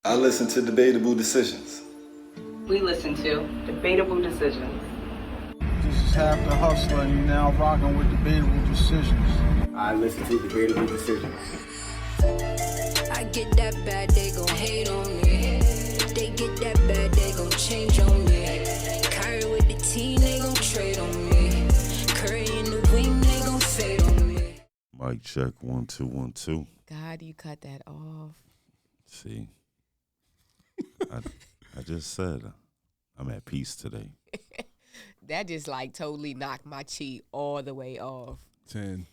I listen to Debatable Decisions. We listen to Debatable Decisions. This is half the hustler, and you're now rocking with Debatable Decisions. I listen to Debatable Decisions. I get that bad, they gon' hate on me. They get that bad, they gon' change on me. Kyrie with the team, they gon' trade on me. Curry in the wing, they gon' fade on me. Mic check 1 2 1 2. God, you cut that off. See, I just said I'm at peace today. That just like totally knocked my cheek all the way off. 10.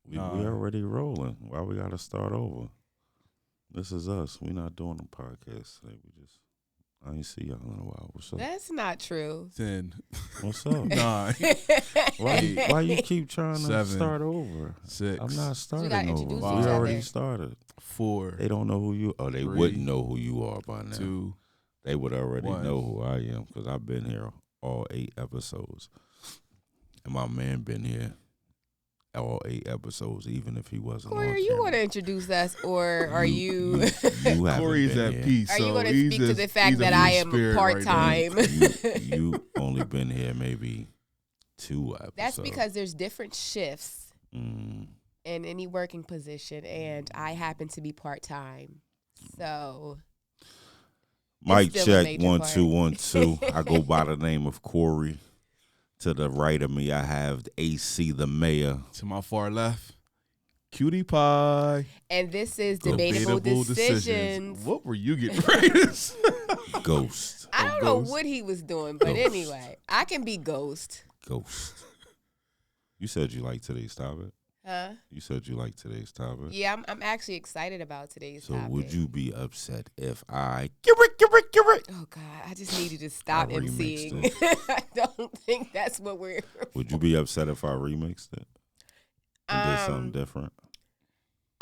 We already rolling. Why we gotta start over? This is us. We not doing a podcast today. I ain't see y'all in a while. What's up? That's not true. 10. What's up? 9. Why you keep trying to 7. start over? 6. I'm not starting gotta over. introduce We each already other. started. 4. They don't know who you are. They 3, wouldn't know who you are by now. 2. They would already 1. know who I am because I've been here all 8 episodes. And my man been here all 8 episodes, even if he wasn't Corey, on are you camera. going to introduce us, or are you? You haven't Corey's been at here. peace. Are you so going to he's speak to just- the fact he's a that I free am spirit part right now. time? You only been here maybe 2 episodes. That's because there's different shifts Mm, in any working position, and I happen to be part time. So mic still a check major 1 part. 2 1 2. I go by the name of Corey. To the right of me, I have AC the mayor. To my far left, Cutie Pie. And this is Debatable Decisions. What were you getting ready to say? Ghost. I don't know Ghost. what he was doing, but Ghost. anyway, I can be Ghost. Ghost. You said you like today's topic. Huh? You said you like today's topic. Yeah, I'm actually excited about today's So topic. would you be upset if I Oh God, I just need you to stop I remixed emceeing. I don't think that's what we're. would you be upset if I remixed it and did something different?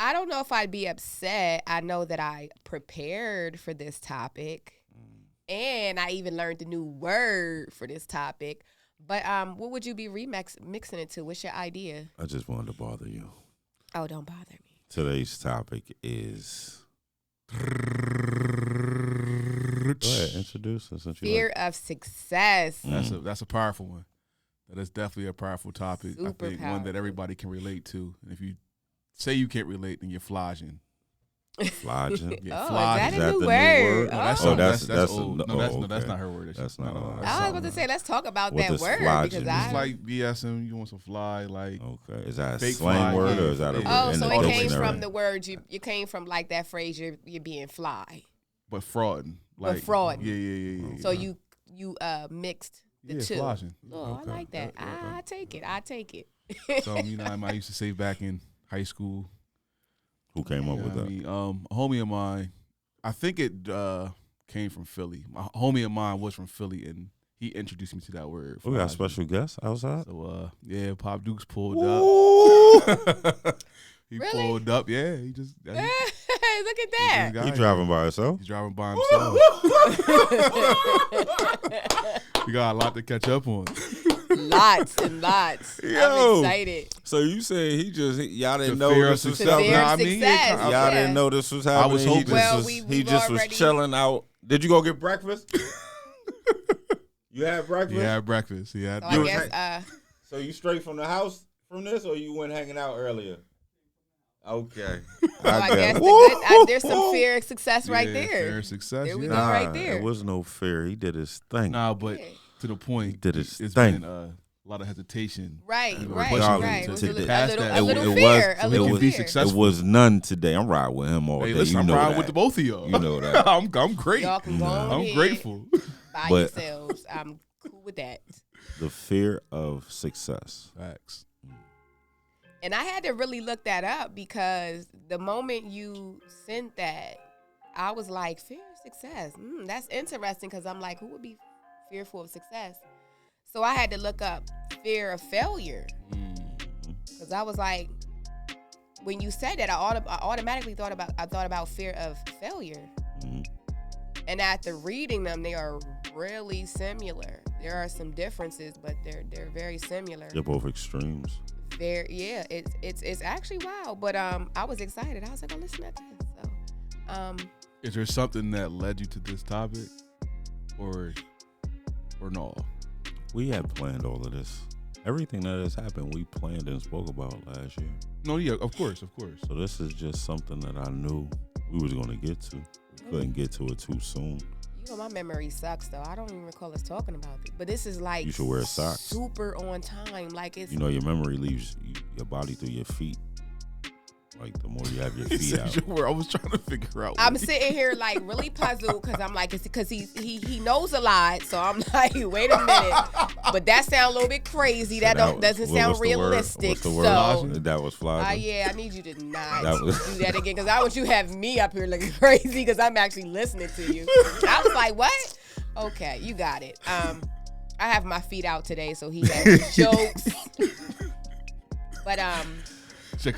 I don't know if I'd be upset. I know that I prepared for this topic, and I even learned a new word for this topic. But what would you be mixing it to? What's your idea? I just wanted to bother you. Oh, don't bother me. Today's topic is. Go ahead, introduce us. Since you Fear of success. That's a powerful one. That is definitely a powerful topic. I Super think one powerful. that everybody can relate to. And if you say you can't relate, then you're flogging. Flogging. Yeah, Oh, flogging. is Is that that a new the new word? word? No, that's Oh. old. that's That's a- old. oh, No, that's okay. not her word. That's not ours. that's I was something about to else. say, let's talk about What that does word flogging because mean? It's I. like BSM. You want some fly, like Okay, is that a Fake slang fly, word yeah. or is that a Yeah. Oh, in so the it came dictionary? from the word you came from like that phrase you're being fly. but frauding. Like frauding. Yeah. So you mixed the yeah, two. flogging. Oh, Okay. I like that. I take it. So I used to say back in high school. Who came up You know with what I that? mean? A homie of mine, I think it came from Philly. My homie of mine was from Philly, and he introduced me to that word. We got a flogging. special guest outside. So yeah, Pop Dukes pulled up. He Really? pulled up. Yeah, he just. Look at that. He driving by himself. He's driving by himself. We got a lot to catch up on. Lots and lots. Yo. I'm excited. So you said y'all didn't The know fear this of was success. The fear of happening. I mean, success. Y'all yeah. didn't know this was happening. was He hoping. just Well, was, we've he just was already- chilling out. Did you go get breakfast? You had breakfast? He had breakfast. He had So You I was guess So you straight from the house from this, or you went hanging out earlier? Okay. I guess the Woo! good, there's some fear of success right there. Fair success. There we yeah. go. Nah, right there. it was no fear. He did his thing. Nah, but Yeah. to the point, did his it's thing. been a lot of hesitation. Right, And right, pushing him right. to It was get a little, past a little, that. a little It was- fear. it A little was- be fear. successful. It was none today. I'm riding with him all Hey, day. listen, You I'm know riding that. with the both of y'all. You know that. I'm great. Y'all can go Nah. on I'm ahead grateful. by But- yourselves. I'm cool with that. The fear of success. Facts. And I had to really look that up because the moment you sent that, I was like, fear of success. That's interesting because I'm like, who would be fearful of success? So I had to look up fear of failure because I was like, when you said that, I automatically thought about fear of failure. Mhm. And after reading them, they are really similar. There are some differences, but they're very similar. They're both extremes. It's actually wild. But I was excited. I was like, oh, listen to this. So Is there something that led you to this topic, or no? We had planned all of this. Everything that has happened, we planned and spoke about last year. No, yeah, of course. So this is just something that I knew we was going to get to. We couldn't get to it too soon. You know, my memory sucks, though. I don't even recall us talking about it. But this is like You should wear socks. super on time. Like it's. You know, your memory leaves your body through your feet. Like the more you have your feet out. I was trying to figure out. I'm sitting here like really puzzled because I'm like, because he knows a lot. So I'm like, wait a minute. But that sounds a little bit crazy. So Doesn't sound realistic. What's the word? So That was flogging. yeah, I need you to not That was- do that again because I want you to have me up here looking crazy because I'm actually listening to you. I was like, what? Okay, you got it. I have my feet out today, so he has jokes. But I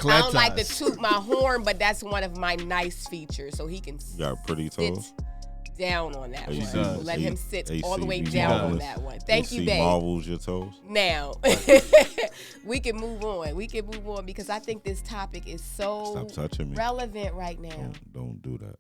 don't like to toot my horn, but that's one of my nice features, so he can You got pretty sit toes. down on that AC, one. Let him sit all the way ACB down on marvelous. that one. Thank you, AC babe. marvels your toes. Now, we can move on. We can move on because I think this topic is so Stop touching me. relevant right now. Don't do that.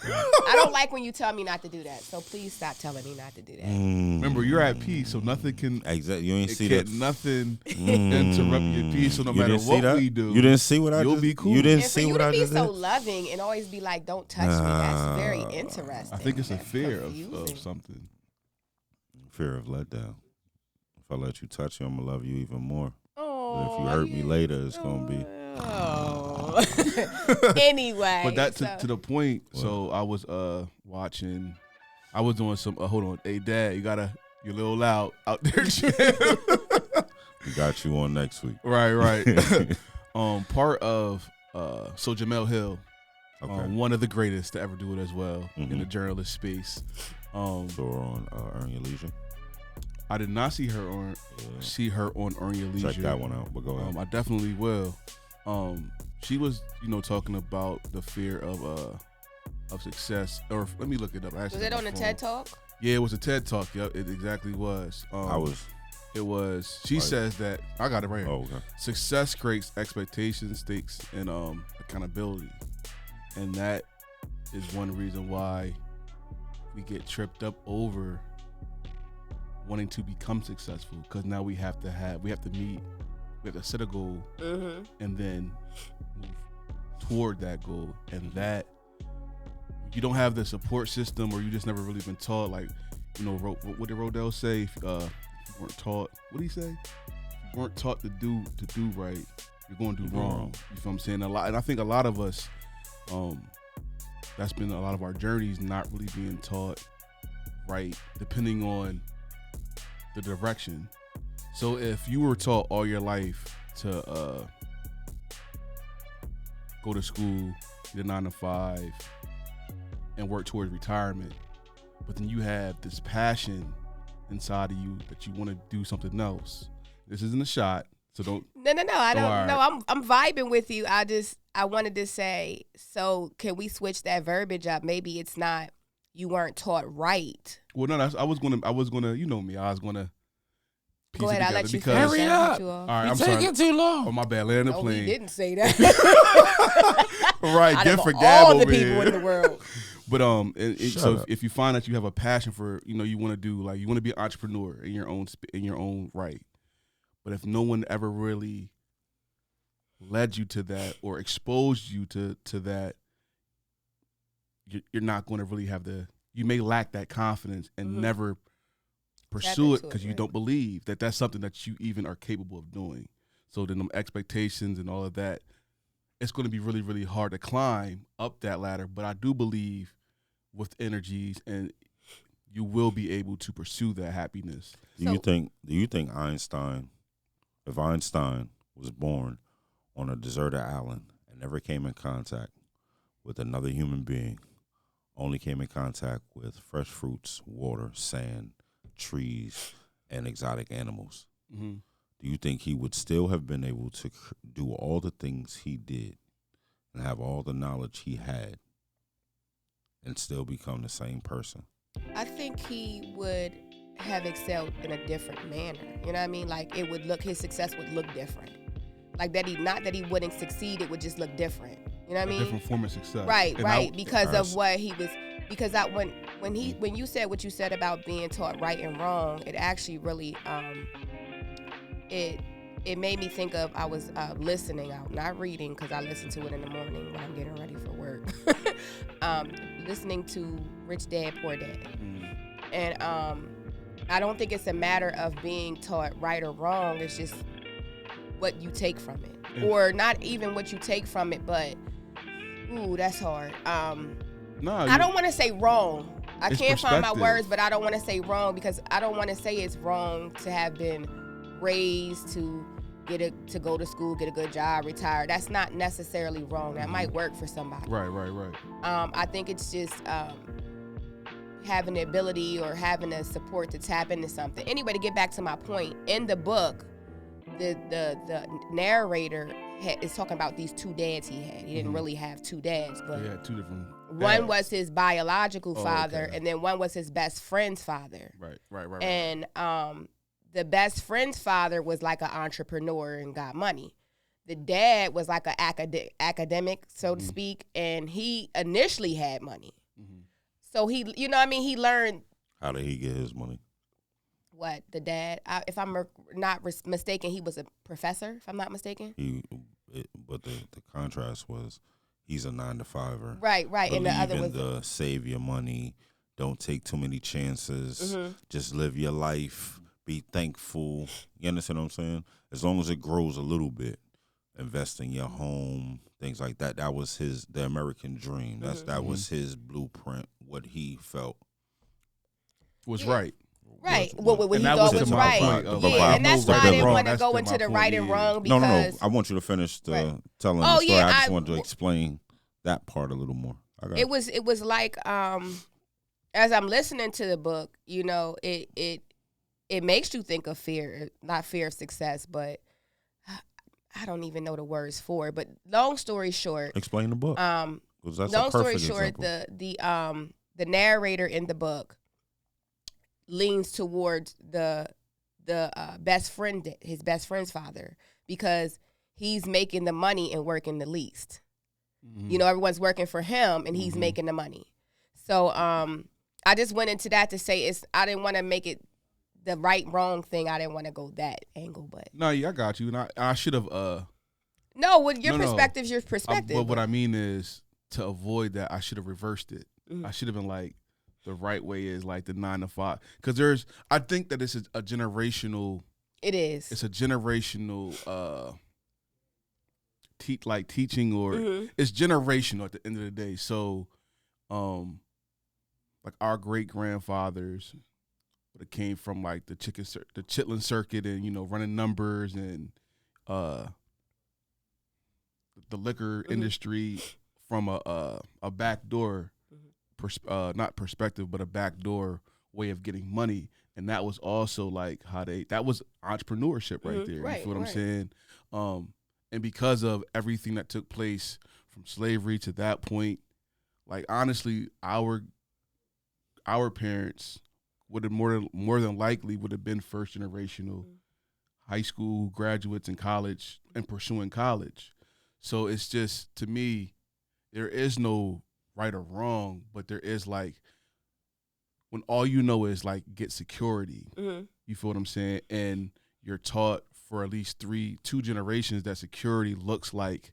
I don't like when you tell me not to do that, so please stop telling me not to do that. Remember, you're at peace, so nothing can. Exactly. You ain't see that. Nothing interrupt your peace. So no You matter didn't see what that? we do, You didn't see what I you'll just be cool. You didn't And for see you what to I be just so did? loving and always be like, don't touch me, that's very interesting. I think it's a That's fear of confusing. something. Fear of letdown. If I let you touch you, I'm gonna love you even more. Oh, And if you hurt me later, it's gonna be. Oh. Anyway. But that so- to the point. What? So I was watching. I was doing some. Hold on, hey Dad, you're a little loud out there. We got you on next week. Right. Part of so Jamel Hill, Okay. one of the greatest to ever do it as well in Mhm. the journalist space. So we're on Earn Your Leisure. I did not see her on Earn Your Leisure. Check that one out. But go ahead. I definitely will. She was, talking about the fear of success. Or let me look it up. was it on the TED Talk? Yeah, it was a TED Talk. Yep, it exactly was. It was. She says that I got it right here. Oh, okay. Success creates expectations, stakes, and accountability, and that is one reason why we get tripped up over wanting to become successful, because now we have to set a goal and then move toward that goal, and that you don't have the support system, or you just never really been taught. Like, what did Rodell say? If you weren't taught, what did he say? If you weren't taught to do right, you're going to do wrong. You feel what I'm saying? A lot, and I think a lot of us, that's been a lot of our journeys, not really being taught right, depending on the direction. So if you were taught all your life to go to school, get a 9-to-5, and work towards retirement, but then you have this passion inside of you that you want to do something else. This isn't a shot, so don't. No. I don't Alright. know. I'm vibing with you. I wanted to say, so can we switch that verbiage up? Maybe it's not you weren't taught right. Well, no, I was gonna. You know me. I was gonna. Piece Go it ahead. I'll together let you because- finish. Hurry I'll up. cut you off. All right, I'm You're sorry. taking too long. Oh, my bad. Land the No, plane. he didn't say that. Right, Out get of for Gab all the over people here. in the world. But Shut so up. if you find that you have a passion for, you want to do, like, you want to be an entrepreneur in your own right, but if no one ever really led you to that or exposed you to that, you're not going to really have you may lack that confidence and never pursue it into it, because you right. don't believe that that's something that you even are capable of doing. So then them expectations and all of that, it's going to be really, really hard to climb up that ladder. But I do believe with energies, and you will be able to pursue that happiness. Do you think Einstein, if Einstein was born on a deserted island and never came in contact with another human being, only came in contact with fresh fruits, water, sand, trees, and exotic animals, Mm-hmm. do you think he would still have been able to do all the things he did and have all the knowledge he had and still become the same person? I think he would have excelled in a different manner. You know what I mean? Like his success would look different. Like not that he wouldn't succeed, it would just look different. You know what I mean? Different form of success. Right, And right. Because I- of what he was. because when you said what you said about being taught right and wrong, it actually really it made me think of, I was listening out, not reading, because I listen to it in the morning when I'm getting ready for work. Listening to Rich Dad Poor Dad, and I don't think it's a matter of being taught right or wrong. It's just what you take from it, or not even what you take from it, but ooh, that's hard. I don't want to say wrong. I can't find my words, but I don't want to say wrong, because I don't want to say it's wrong to have been raised to go to school, get a good job, retire. That's not necessarily wrong. That might work for somebody. Right. I think it's just having the ability or having the support to tap into something. Anyway, to get back to my point, in the book, the narrator is talking about these two dads he had. He didn't really have two dads, but he had two different dads. One was his biological father, okay. and then one was his best friend's father. Right. And the best friend's father was like an entrepreneur and got money. The dad was like an academic, so to speak, and he initially had money. So he, he learned. How did he get his money? What, the dad? If I'm not mistaken, he was a professor, if I'm not mistaken. But the contrast was he's a 9-to-5er. Right. And the other was the save your money, don't take too many chances, just live your life, be thankful. You understand what I'm saying? As long as it grows a little bit, invest in your home, things like that. That was the American dream. That was his blueprint, what he felt was right. Right. What he thought was right. And that's why I didn't want to go into the right and wrong, because No. I want you to finish telling the story. I just wanted to explain that part a little more. It was like as I'm listening to the book, it makes you think of fear, not fear of success, but I don't even know the words for it. But long story short, explain the book. Long story short, example. the narrator in the book leans towards the best friend, his best friend's father, because he's making the money and working the least. Everyone's working for him and he's making the money. So I just went into that to say I didn't want to make it the right wrong thing. I didn't want to go that angle, but no, I got you, and I should have. No, with your perspective's your perspective. But what I mean is, to avoid that, I should have reversed it. I should have been like, the right way is like the 9-to-5, because I think that this is a generational. It is. It's a generational teaching, or it's generational at the end of the day. So, like our great grandfathers, that came from like the Chitlin circuit, and running numbers and the liquor industry from a back door. Not perspective, but a backdoor way of getting money, and that was also like that was entrepreneurship right there. Right, you feel what I'm saying? And because of everything that took place from slavery to that point, like honestly, our parents would have more than likely would have been first generational high school graduates in college and pursuing college. So it's just, to me, there is no right or wrong, but there is like, when all you know is like get security, you feel what I'm saying? And you're taught for at least 2 generations that security looks like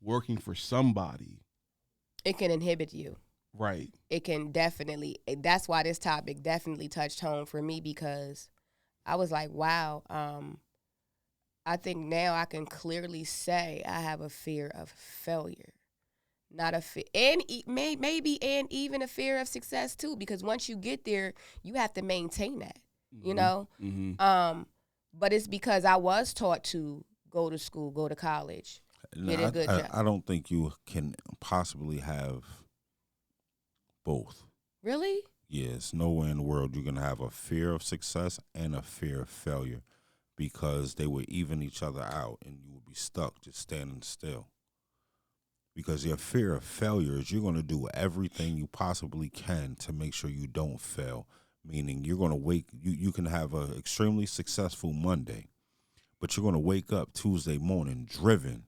working for somebody. It can inhibit you. Right. It can definitely. That's why this topic definitely touched home for me, because I was like, wow, I think now I can clearly say I have a fear of failure. Not a fear, and maybe even a fear of success too, because once you get there, you have to maintain that, But it's because I was taught to go to school, go to college, get a good job. I don't think you can possibly have both. Really? Yes, nowhere in the world you're gonna have a fear of success and a fear of failure, because they would even each other out, and you would be stuck just standing still. Because your fear of failure is you're going to do everything you possibly can to make sure you don't fail. Meaning you're going to you can have an extremely successful Monday, but you're going to wake up Tuesday morning driven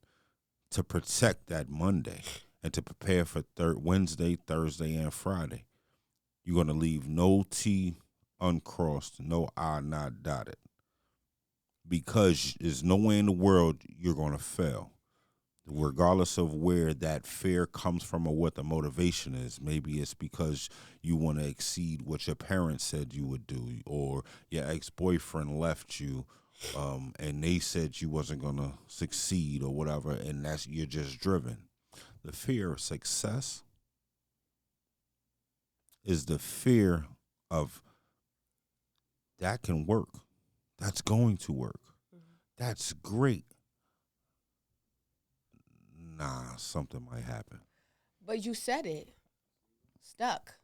to protect that Monday and to prepare for Wednesday, Thursday, and Friday. You're going to leave no T uncrossed, no I not dotted. Because there's no way in the world you're going to fail. Regardless of where that fear comes from or what the motivation is. Maybe it's because you want to exceed what your parents said you would do, or your ex-boyfriend left you and they said you wasn't going to succeed or whatever, and that's you're just driven. The fear of success is the fear of that can work. That's going to work. That's great. Nah, something might happen. But you said it. Stuck.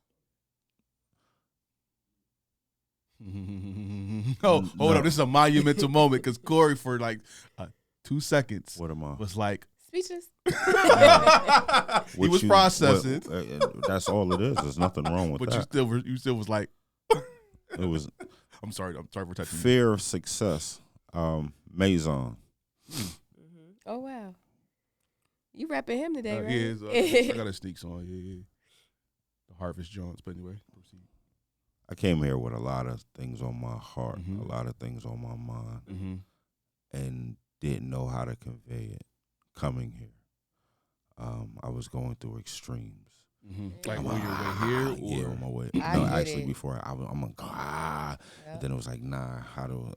Oh, hold up. This is a monumental moment because Corey, for like 2 seconds, What am I? was like, Speechless. he was processing. That's all it is. There's nothing wrong with But that. you still was like, It was I'm sorry for touching you. fear of success. Maison. Oh, wow. You repping him today, right? Yeah, I got a sneaks on. Yeah. The Harvest Jones. But anyway, proceed. I came here with a lot of things on my heart, Mhm. a lot of things on my mind, Mm-hmm. and didn't know how to convey it coming here. I was going through extremes. Mm-hmm. Like on your way here? Yeah, Or? on my way. I No, get actually, it. before I'm gonna go. Yep. And then it was like, nah, how to?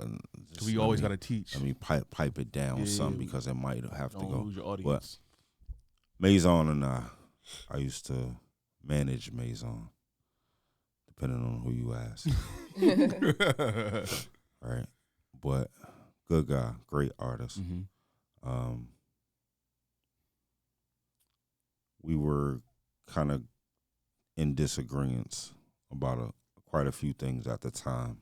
So we always got to teach. I mean, pipe it down Yeah, some yeah. because it might have to Don't go. lose your audience. Maison and I used to manage Maison, depending on who you ask. Right, but good guy, great artist. Mm-hmm. We were kind of in disagreements about quite a few things at the time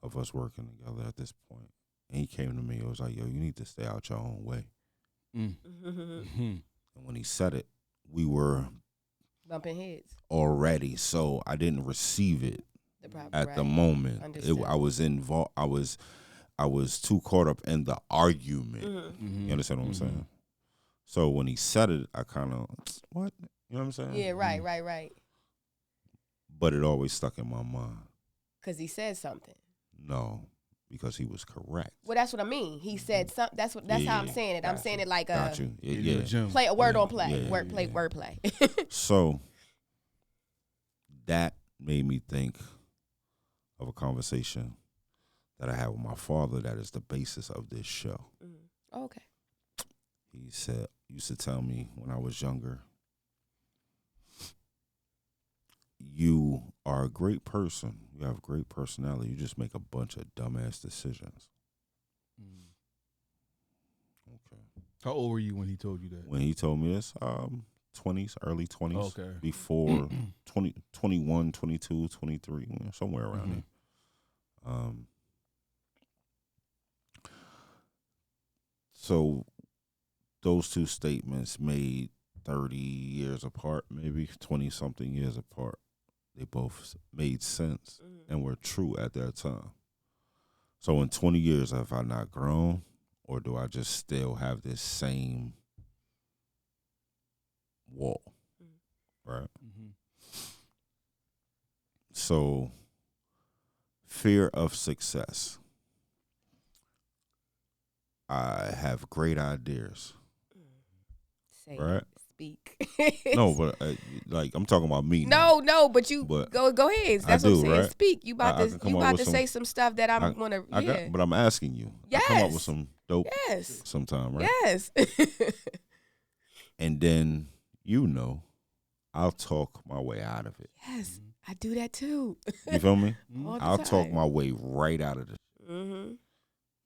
of us working together at this point. And he came to me, it was like, yo, you need to stay out your own way. Mm-hmm. And when he said it, we were Bumping heads. already, so I didn't receive it The problem, at the right. moment. Understood. I was involved. I was too caught up in the argument. Mm-hmm. You understand what I'm saying? So when he said it, I kind of, what? You know what I'm saying? Yeah, right. But it always stuck in my mind. Because he said something. No, because he was correct. Well, that's what I mean. He said something. That's how I'm saying it. I'm saying it like Got you. Yeah. play a word on play. Yeah, Wordplay. So that made me think of a conversation that I had with my father that is the basis of this show. Okay. He used to tell me when I was younger, you are a great person. You have a great personality. You just make a bunch of dumbass decisions. Okay. How old were you when he told you that? When he told me this, 20s, early 20s. Okay. Before 21, 22, 23, somewhere around there. So those two statements made 30 years apart, maybe 20-something years apart. They both made sense and were true at that time. So in 20 years, have I not grown, or do I just still have this same wall? Right? So fear of success. I have great ideas. Say Right? it. Speak. No, but like I'm talking about me. No, now. but you But go ahead. I That's what I'm do, saying. right? Speak. You about I to can come you up about with to some- say some stuff that I'm gonna. Yeah. But I'm asking you. I come up with Yes. some dope Yes. sometime, right? Yes. And then I'll talk my way out of it. Yes. I do that too. You feel me? All the I'll talk time. my way right out of it. Mm-hmm.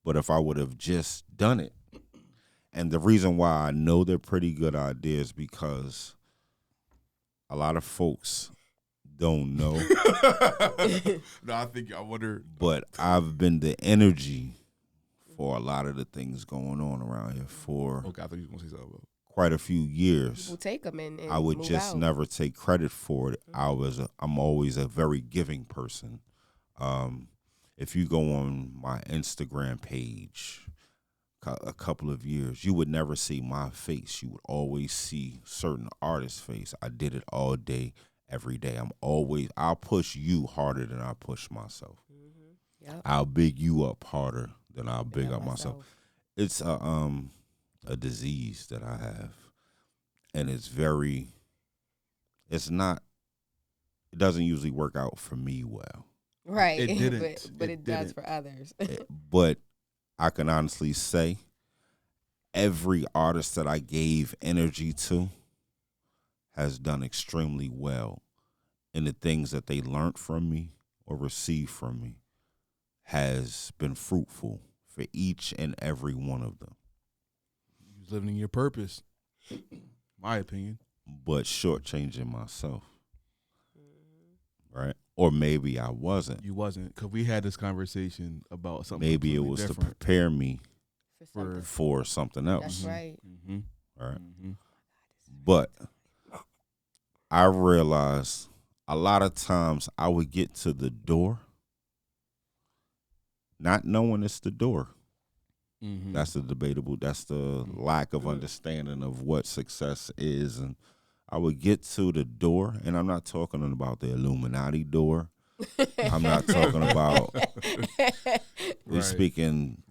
But if I would have just done it, and the reason why I know they're pretty good ideas because a lot of folks don't know, No, I wonder. but I've been the energy for a lot of the things going on around here for Okay, I thought you were going to say something. quite a few years. People take them and I would move just out. never take credit for it. I'm always a very giving person. If you go on my Instagram page a couple of years, you would never see my face. You would always see certain artists' face. I did it all day, every day. I'll push you harder than I push myself. Yep. I'll big you up harder than I'll big up myself. It's a disease that I have, and it doesn't usually work out for me well. Right. It didn't. but it does for others. But I can honestly say every artist that I gave energy to has done extremely well, and the things that they learned from me or received from me has been fruitful for each and every one of them. You was living in your purpose, my opinion. But shortchanging myself, right? Or maybe I wasn't. You wasn't, because we had this conversation about something. Maybe it was different. to prepare me For for something else. That's right. Mm-hmm. Right. Mm-hmm. But I realized a lot of times I would get to the door not knowing it's the door. Mm-hmm. That's the lack of understanding of what success is. And I would get to the door, and I'm not talking about the Illuminati door. I'm not talking about, we're speaking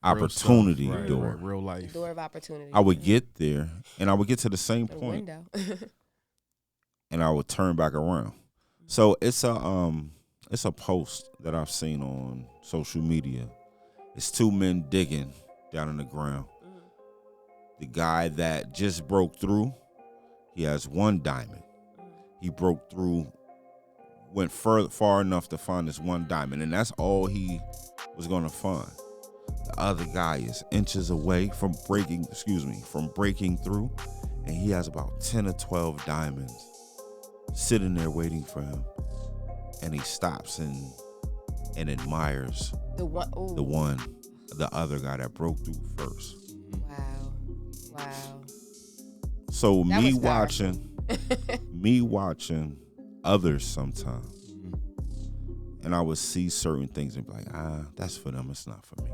opportunity real door. Right, real life. Door of opportunity. I would get there, and I would get to the same The point, window. and I would turn back around. So it's a post that I've seen on social media. It's two men digging down in the ground. The guy that just broke through, he has one diamond. He broke through, went far enough to find this one diamond, and that's all he was going to find. The other guy is inches away from breaking through, and he has about 10 or 12 diamonds sitting there waiting for him. And he stops and admires the other guy that broke through first. Wow. So That me was powerful. watching others sometimes, and I would see certain things and be like, that's for them, it's not for me.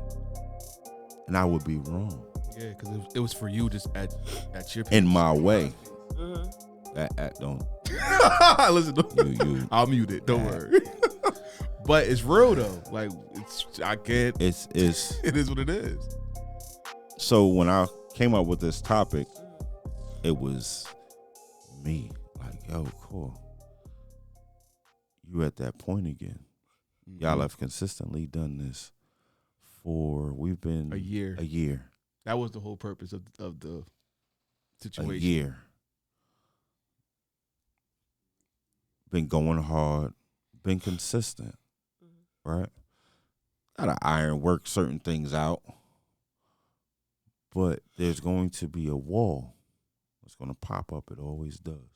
And I would be wrong. Yeah, because it was for you, just at your pace. In my way. Don't listen. you I'll mute it. Don't worry. But it's real though. Like I get. It is what it is. So when I came up with this topic, it was me. Like, yo, cool. You at that point again. Mm-hmm. Y'all have consistently done this we've been a year. That was the whole purpose of the situation. A year. Been going hard, been consistent, right? Gotta work certain things out, but there's going to be a wall that's going to pop up. It always does.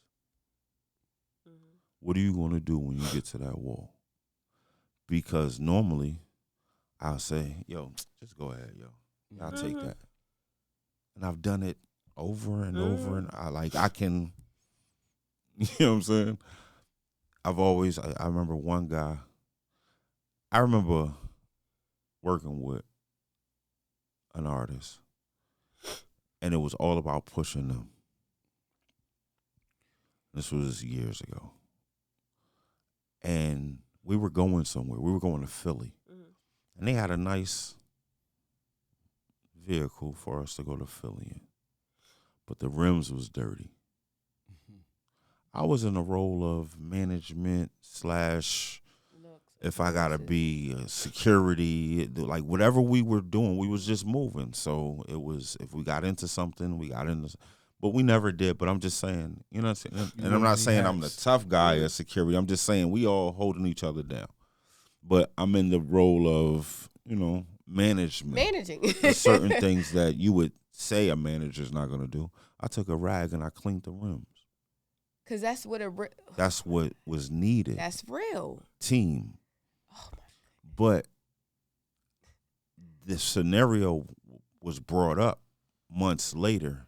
What are you going to do when you get to that wall? Because normally I'll say, yo, just go ahead, yo. I'll take that. And I've done it over and over, and I can, you know what I'm saying? I remember one guy, I remember working with an artist, and it was all about pushing them. This was years ago. And we were going somewhere. We were going to Philly. And they had a nice vehicle for us to go to Philly in. But the rims was dirty. I was in a role of management / if I gotta be security, like whatever we were doing, we was just moving. So it was, if we got into something, we got into, but we never did. But I'm just saying, you know what I'm saying? And I'm not saying I'm the tough guy at security. I'm just saying we all holding each other down. But I'm in the role of, management. Managing. There's certain things that you would say a manager's not gonna do. I took a rag and I cleaned the rims. Cause that's what that's what was needed. That's real. Team. Oh my. But the scenario was brought up months later,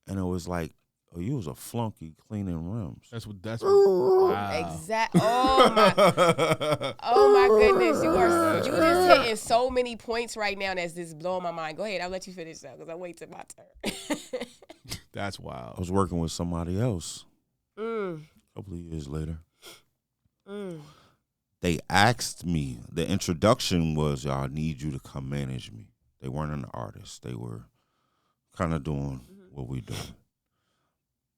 and it was like, "Oh, you was a flunky cleaning rims." That's what. Wow. Exactly. Oh my goodness, you just hitting so many points right now that's just blowing my mind. Go ahead, I'll let you finish though, because I wait till my turn. That's wild. I was working with somebody else. couple of years later. Mm. They asked me, the introduction was, y'all, I need you to come manage me. They weren't an artist. They were kind of doing what we doing.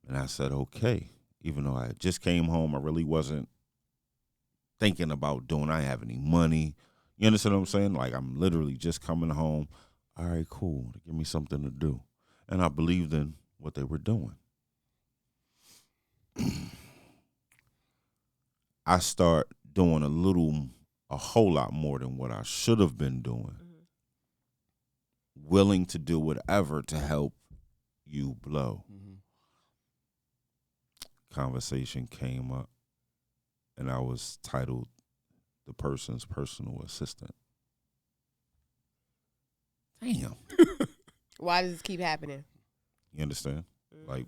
And I said, okay. Even though I just came home, I really wasn't thinking about doing, I didn't have any money. You understand what I'm saying? Like, I'm literally just coming home. All right, cool. Give me something to do. And I believed in what they were doing. I start doing a whole lot more than what I should have been doing. Willing to do whatever to help you blow. Conversation came up, and I was titled the person's personal assistant. Damn. Why does this keep happening? You understand? Like,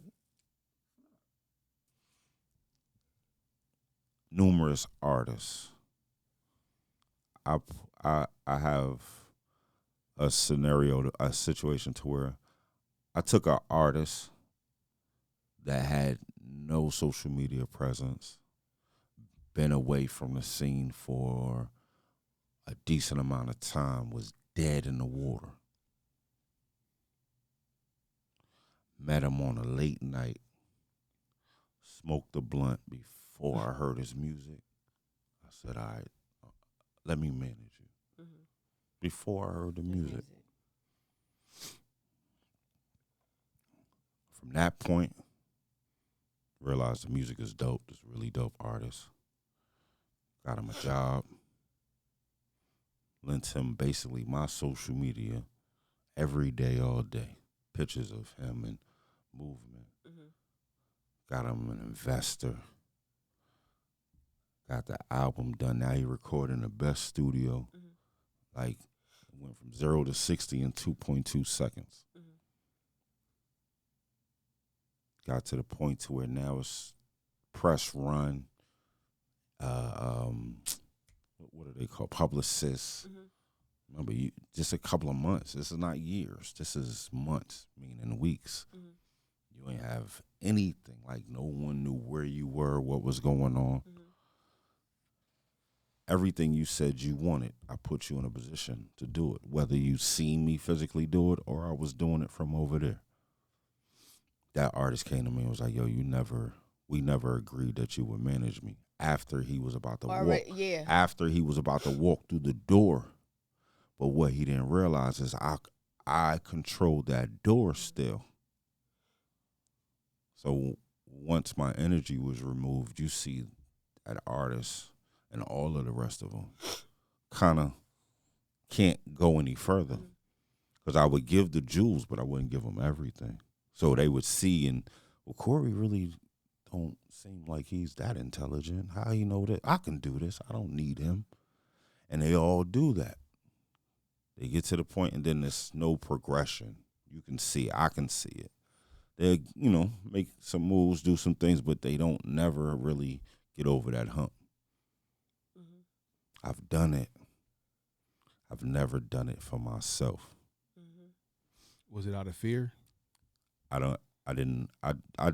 numerous artists. I have a scenario, a situation to where I took an artist that had no social media presence, been away from the scene for a decent amount of time, was dead in the water. Met him on a late night, smoked a blunt before I heard his music. I said, all right, let me manage you. Before I heard the music. From that point, realized the music is dope. This really dope artist. Got him a job. Lent him basically my social media every day, all day. Pictures of him and movement. Got him an investor. Got the album done. Now he recording the best studio. Like, went from 0 to 60 in 2.2 seconds. Got to the point to where now it's press run. What are they called? Publicists. Remember, just a couple of months. This is not years. This is months, meaning weeks. You ain't have anything. Like, no one knew where you were, what was going on. Everything you said you wanted, I put you in a position to do it. Whether you seen me physically do it or I was doing it from over there. That artist came to me and was like, yo, we never agreed that you would manage me. After he was about to walk. Yeah. After he was about to walk through the door. But what he didn't realize is I controlled that door still. So once my energy was removed, you see that artist and all of the rest of them kind of can't go any further. Because I would give the jewels, but I wouldn't give them everything. So they would see, and, well, Corey really don't seem like he's that intelligent. How you know that? I can do this. I don't need him. And they all do that. They get to the point, and then there's no progression. You can see it. I can see it. They, make some moves, do some things, but they don't never really get over that hump. I've done it. I've never done it for myself. Was it out of fear? I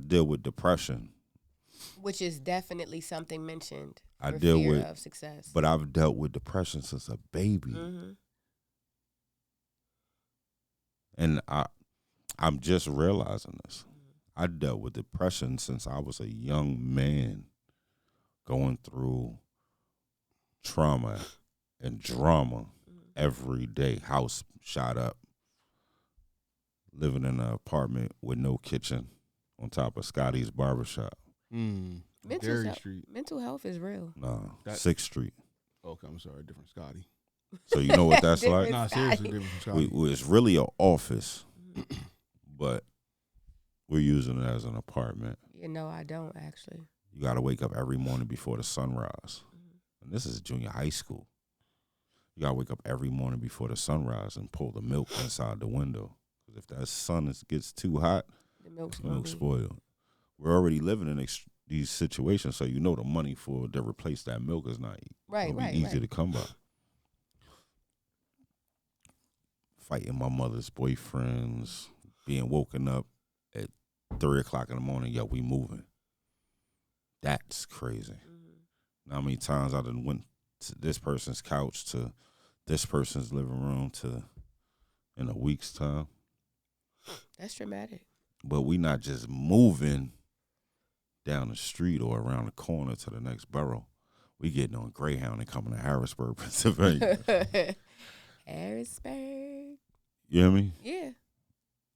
deal with depression. Which is definitely something mentioned. I for deal fear with of success. But I've dealt with depression since a baby. And I'm just realizing this. I dealt with depression since I was a young man going through trauma and drama every day. House shot up. Living in an apartment with no kitchen on top of Scotty's barbershop. Mental health is real. No, 6th Street. Okay, I'm sorry, different Scotty. So you know what that's like? Nah, seriously, different from Scotty. It's really an office, but we're using it as an apartment. I don't actually. You got to wake up every morning before the sunrise. And this is junior high school. You got to wake up every morning before the sunrise and pull the milk inside the window. Because if that sun gets too hot, the milk's spoiled. We're already living in these situations, so the money to replace that milk is not easy to come by. Fighting my mother's boyfriends, being woken up at 3 o'clock in the morning, yo, we moving. That's crazy. Now, how many times I done went to this person's couch to this person's living room to in a week's time. That's dramatic. But we not just moving down the street or around the corner to the next borough. We getting on Greyhound and coming to Harrisburg, Pennsylvania. Harrisburg. You hear me? Yeah.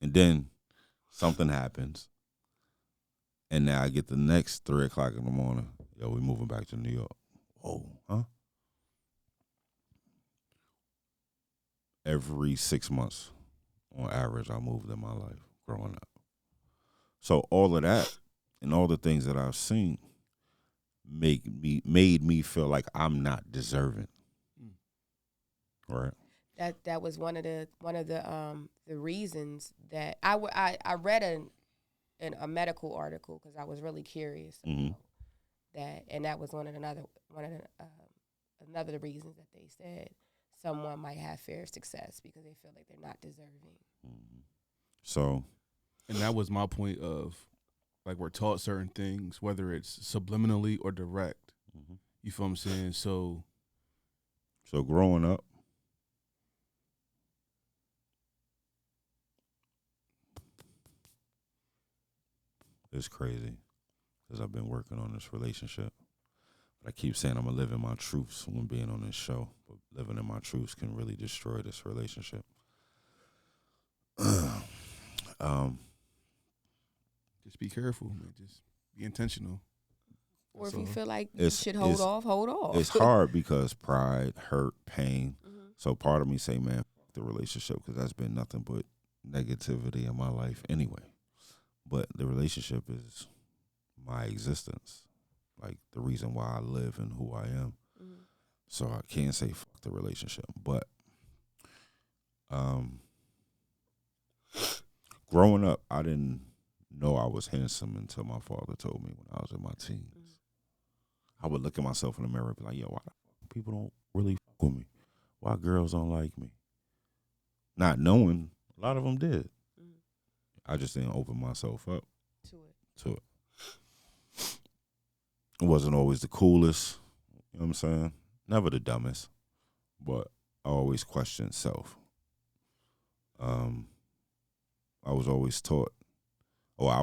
And then something happens. And now I get the next 3 o'clock in the morning. Yo, we moving back to New York. Whoa, huh? Every 6 months, on average, I moved in my life growing up. So all of that and all the things that I've seen made me feel like I'm not deserving. Right. That was one of the reasons that I read a medical article because I was really curious about that, and that was another of the reasons that they said someone might have fear of success because they feel like they're not deserving. So, and that was my point of, like, we're taught certain things, whether it's subliminally or direct. You feel what I'm saying? So growing up, it's crazy because I've been working on this relationship. But I keep saying I'm going to live in my truths when being on this show. But living in my truths can really destroy this relationship. just be careful, man. Just be intentional. Or if So you feel like you should hold off. It's hard because pride, hurt, pain. So part of me say, man, fuck the relationship because that's been nothing but negativity in my life anyway. But the relationship is my existence, like the reason why I live and who I am. So I can't say fuck the relationship. But growing up, I didn't know I was handsome until my father told me when I was in my teens. I would look at myself in the mirror and be like, yo, why the fuck people don't really fuck with me? Why girls don't like me? Not knowing a lot of them did. I just didn't open myself up to it. It wasn't always the coolest, you know what I'm saying? Never the dumbest, but I always questioned self. I was always told I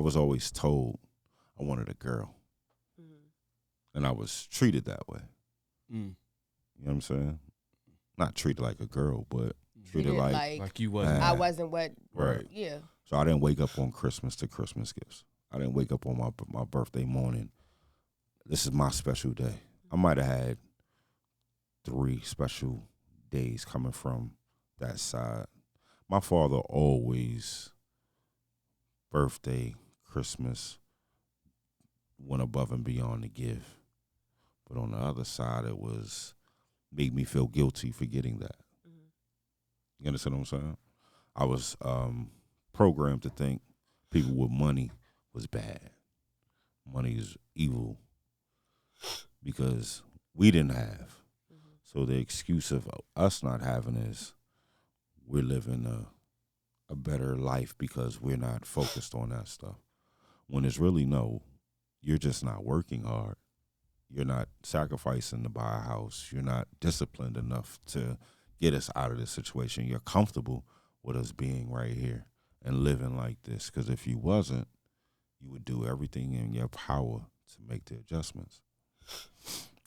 wanted a girl. And I was treated that way. You know what I'm saying? Not treated like a girl, but treated like you wasn't. I wasn't what. Right. Yeah. So I didn't wake up on Christmas to Christmas gifts. I didn't wake up on my birthday morning. This is my special day. I might have had 3 special days coming from that side. My father always, birthday, Christmas, went above and beyond to give. But on the other side, it was made me feel guilty for getting that. You understand what I'm saying? I was programmed to think people with money was bad. Money is evil because we didn't have. So the excuse of us not having is we're living a better life because we're not focused on that stuff. When it's really no, you're just not working hard. You're not sacrificing to buy a house. You're not disciplined enough to get us out of this situation. You're comfortable with us being right here and living like this. Because if you wasn't, you would do everything in your power to make the adjustments.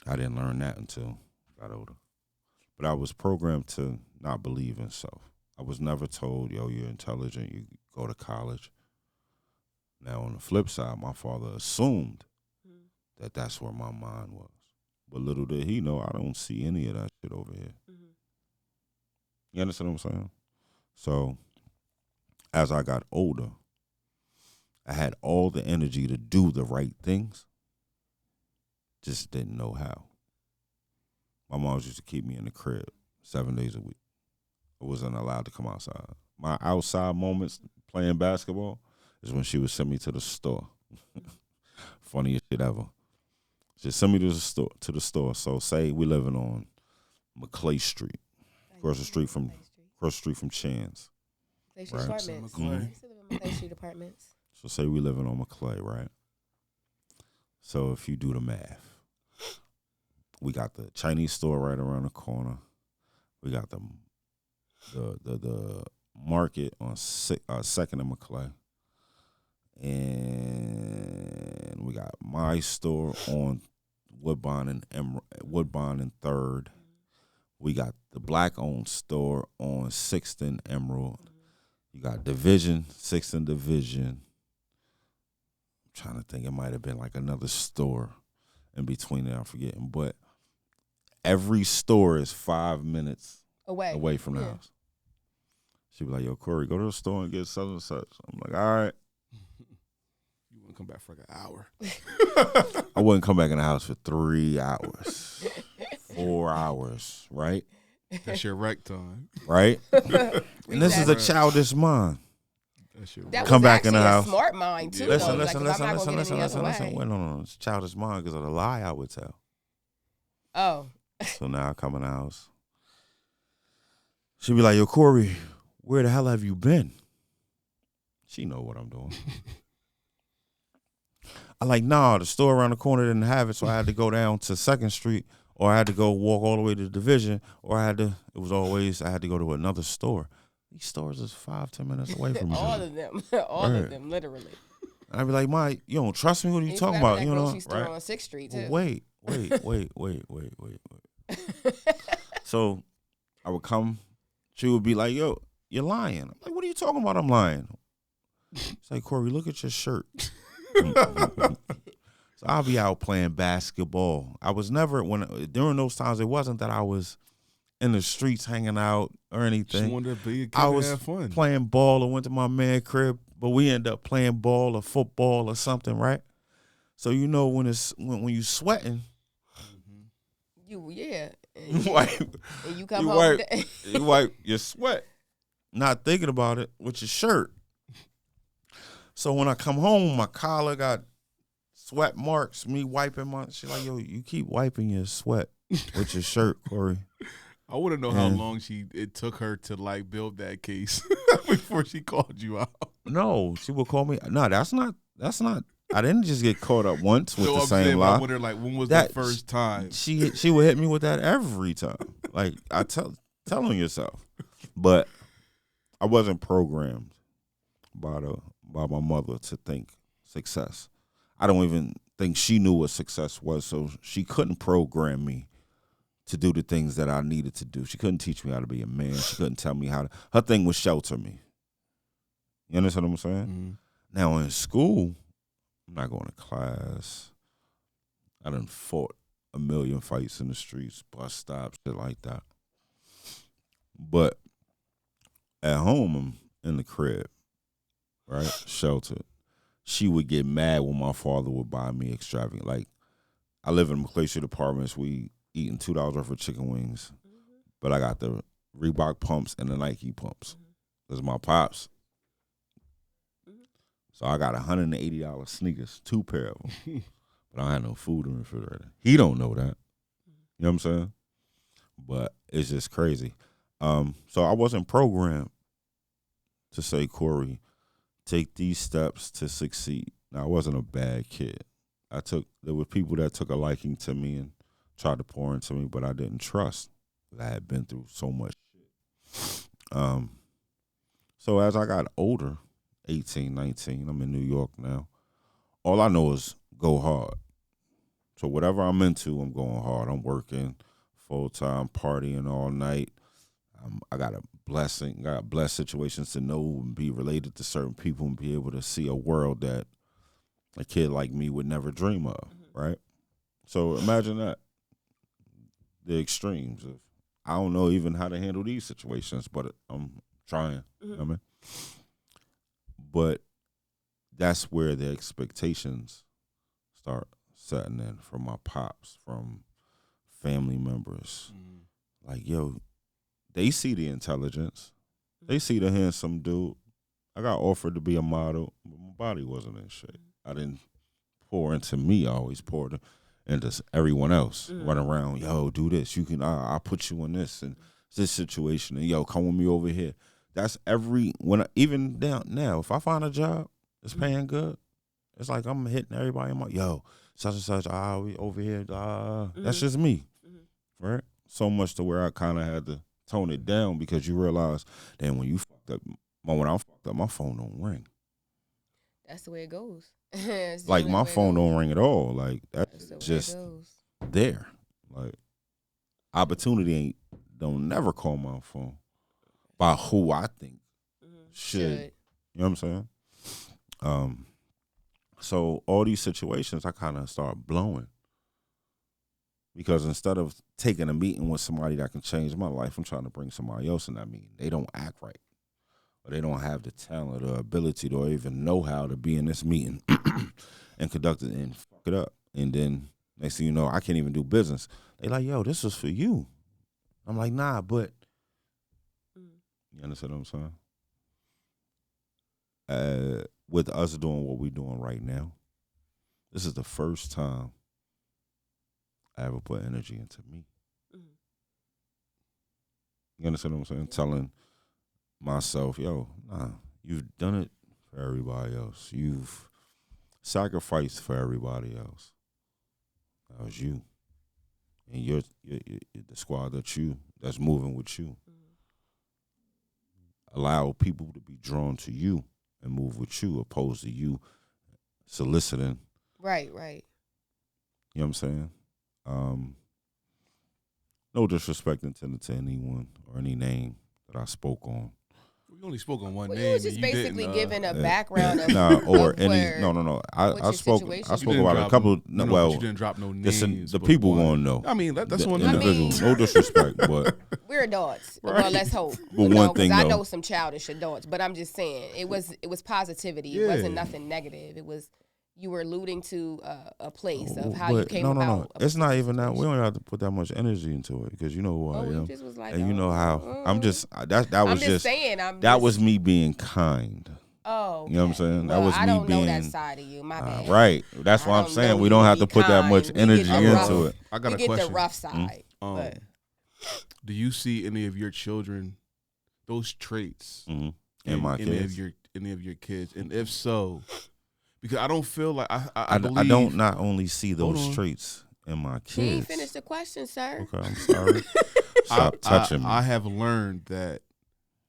I didn't learn that until I got older. But I was programmed to not believe in self. I was never told, yo, you're intelligent, you go to college. Now, on the flip side, my father assumed that that's where my mind was. But little did he know, I don't see any of that shit over here. You understand what I'm saying? So, as I got older, I had all the energy to do the right things, just didn't know how. My mom used to keep me in the crib 7 days a week. I wasn't allowed to come outside. My outside moments playing basketball is when she would send me to the store. Funniest shit ever. Just send me to the store. So say we living on McClay Street, across the street from Chan's. McClay Street Apartments. I used to live in McClay Street Apartments. So say we living on McClay, right? So if you do the math, we got the Chinese store right around the corner. We got the market on Second and McClay, and we got my store on Woodbine and Third. We got the black-owned store on 6th and Emerald. You got Division, 6th and Division. I'm trying to think. It might have been like another store in between there. I'm forgetting. But every store is 5 minutes away from the house. She'd be like, yo, Corey, go to the store and get such and such. I'm like, all right. You wouldn't come back for like an hour. I wouldn't come back in the house for 3 hours, 4 hours, right? That's your rec time. Right? And this is a childish mind. That's your That rec. Come was back in the actually house. A smart mind too. Listen. Like, 'cause I'm not gonna get any other way. Wait, no. It's a childish mind because of the lie I would tell. Oh. So now I come in the house. She'd be like, yo, Corey, where the hell have you been? She know what I'm doing. I like, nah, the store around the corner didn't have it, so I had to go down to 2nd Street, or I had to go walk all the way to the Division, or I had to go to another store. These stores is 5-10 minutes away from each All other. of them. All Right. of them, literally. And I'd be like, Ma, you don't trust me? What are you And talking forgot about? that You know, grocery store right? on 6th Street too. Well, wait. So I would come, she would be like, yo, you're lying. I'm like, what are you talking about? I'm lying. It's like, Corey, look at your shirt. So I'll be out playing basketball. I was never, during those times, it wasn't that I was in the streets hanging out or anything. Just wanted to be a kid I and was have fun. playing ball or went to my man crib, but we end up playing ball or football or something, right? So you know when you sweating, And you wipe, and you come you home. wipe, you wipe your sweat, not thinking about it with your shirt. So when I come home, my collar got sweat marks. Me wiping she's like, yo, you keep wiping your sweat with your shirt, Corey. I want to know how long it took her to like build that case before she called you out. No, she would call me. No, that's not. I didn't just get caught up once with So the I'm same saying, lie. I wonder, like, when was the first time? She would hit me with that every time. Like telling yourself, but I wasn't programmed by my mother to think success. I don't even think she knew what success was, so she couldn't program me to do the things that I needed to do. She couldn't teach me how to be a man. She couldn't tell me how to. Her thing was shelter me. You understand what I'm saying? Mm-hmm. Now in school, I'm not going to class. I done fought a million fights in the streets, bus stops, shit like that. But at home, I'm in the crib, right? Sheltered. She would get mad when my father would buy me extravagant. Like, I live in McClay Street Apartments. We eating $2 worth of chicken wings. But I got the Reebok pumps and the Nike pumps. That's my pops. So I got $180 sneakers, 2 pair of them. But I had no food in the refrigerator. He don't know that. You know what I'm saying? But it's just crazy. So I wasn't programmed to say, Corey, take these steps to succeed. Now, I wasn't a bad kid. There were people that took a liking to me and tried to pour into me, but I didn't trust. I had been through so much shit. So as I got older, 18, 19, I'm in New York now, all I know is go hard. So whatever I'm into, I'm going hard. I'm working full-time, partying all night. I got blessed situations to know and be related to certain people and be able to see a world that a kid like me would never dream of, right? So imagine that, the extremes of, I don't know even how to handle these situations, but I'm trying, you know what I mean? But that's where the expectations start setting in from my pops, from family members. Like, yo, they see the intelligence. They see the handsome dude. I got offered to be a model, but my body wasn't in shape. I didn't pour into me. I always poured into everyone else. Run around, yo, do this. You can, I'll put you in this and this situation. And yo, come with me over here. That's even down now, if I find a job that's paying good, it's like I'm hitting everybody. Yo, such and such, we over here, that's just me, right? So much to where I kind of had to tone it down because you realize that when you fucked up, when I'm fucked up, my phone don't ring. That's the way it goes. It's Like generally my the way it phone goes. don't ring at all. Like That's that's the way just it goes. there. Like opportunity don't never call my phone by who I think should. You know what I'm saying? So all these situations, I kind of start blowing because instead of taking a meeting with somebody that can change my life, I'm trying to bring somebody else in that meeting. They don't act right, or they don't have the talent or ability to even know how to be in this meeting and conduct it and fuck it up. And then next thing you know, I can't even do business. They like, yo, this was for you. I'm like, nah, but you understand what I'm saying? With us doing what we're doing right now, this is the first time I ever put energy into me. You understand what I'm saying? Telling myself, yo, nah, you've done it for everybody else. You've sacrificed for everybody else. That was you. And you're the squad that's moving with you. Allow people to be drawn to you and move with you opposed to you soliciting. Right. You know what I'm saying? No disrespect intended to anyone or any name that I spoke on. We only spoke on one Well, name. you was just and basically didn't, giving a background of or of any where, no. what I your spoke situation I is. spoke You didn't about a drop couple. no, Well, but you didn't drop no listen, names. the but people one. gonna know. I mean, that's the one. individual. I mean- No disrespect, but We're adults. Right. Well, let's hope. But You one know, 'cause thing, I though- know some childish adults, but I'm just saying it was positivity. It Yeah. wasn't nothing negative. It was you were alluding to a place of how but you came no. about. a It's not particular even that. We situation. don't have to put that much energy into it because you know who I You am, just was like, and you know how I'm just. That I'm was just saying. that was me being kind. Oh, You know what I'm saying? That Well, was I me don't know that being side of you. My bad. right. That's I why I'm don't saying know we you don't to have be to put that much kind. We energy get the rough- into it. I got we a get question. the rough side. But Do you see any of your children, those traits, And in my any kids. of your kids? And if so, because I don't feel like I believe I don't not only see Hold those on. traits in my kids. he ain't finished the question, sir. Okay, I'm sorry. Stop touching me. I have learned that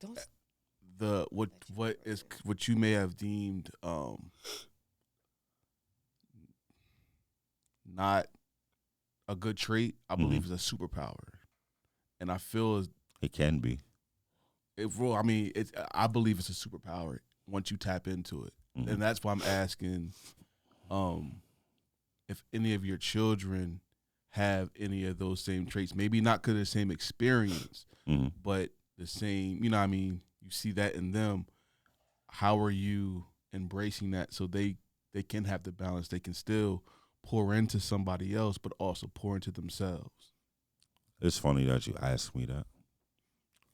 Don't what you may have deemed not a good trait, I believe is a superpower, and I feel as It can be. I believe it's a superpower once you tap into it, and that's why I'm asking, if any of your children have any of those same traits. Maybe not because of the same experience, but the same. You know what I mean? You see that in them. How are you embracing that so they can have the balance? They can still pour into somebody else, but also pour into themselves. It's funny that you ask me that.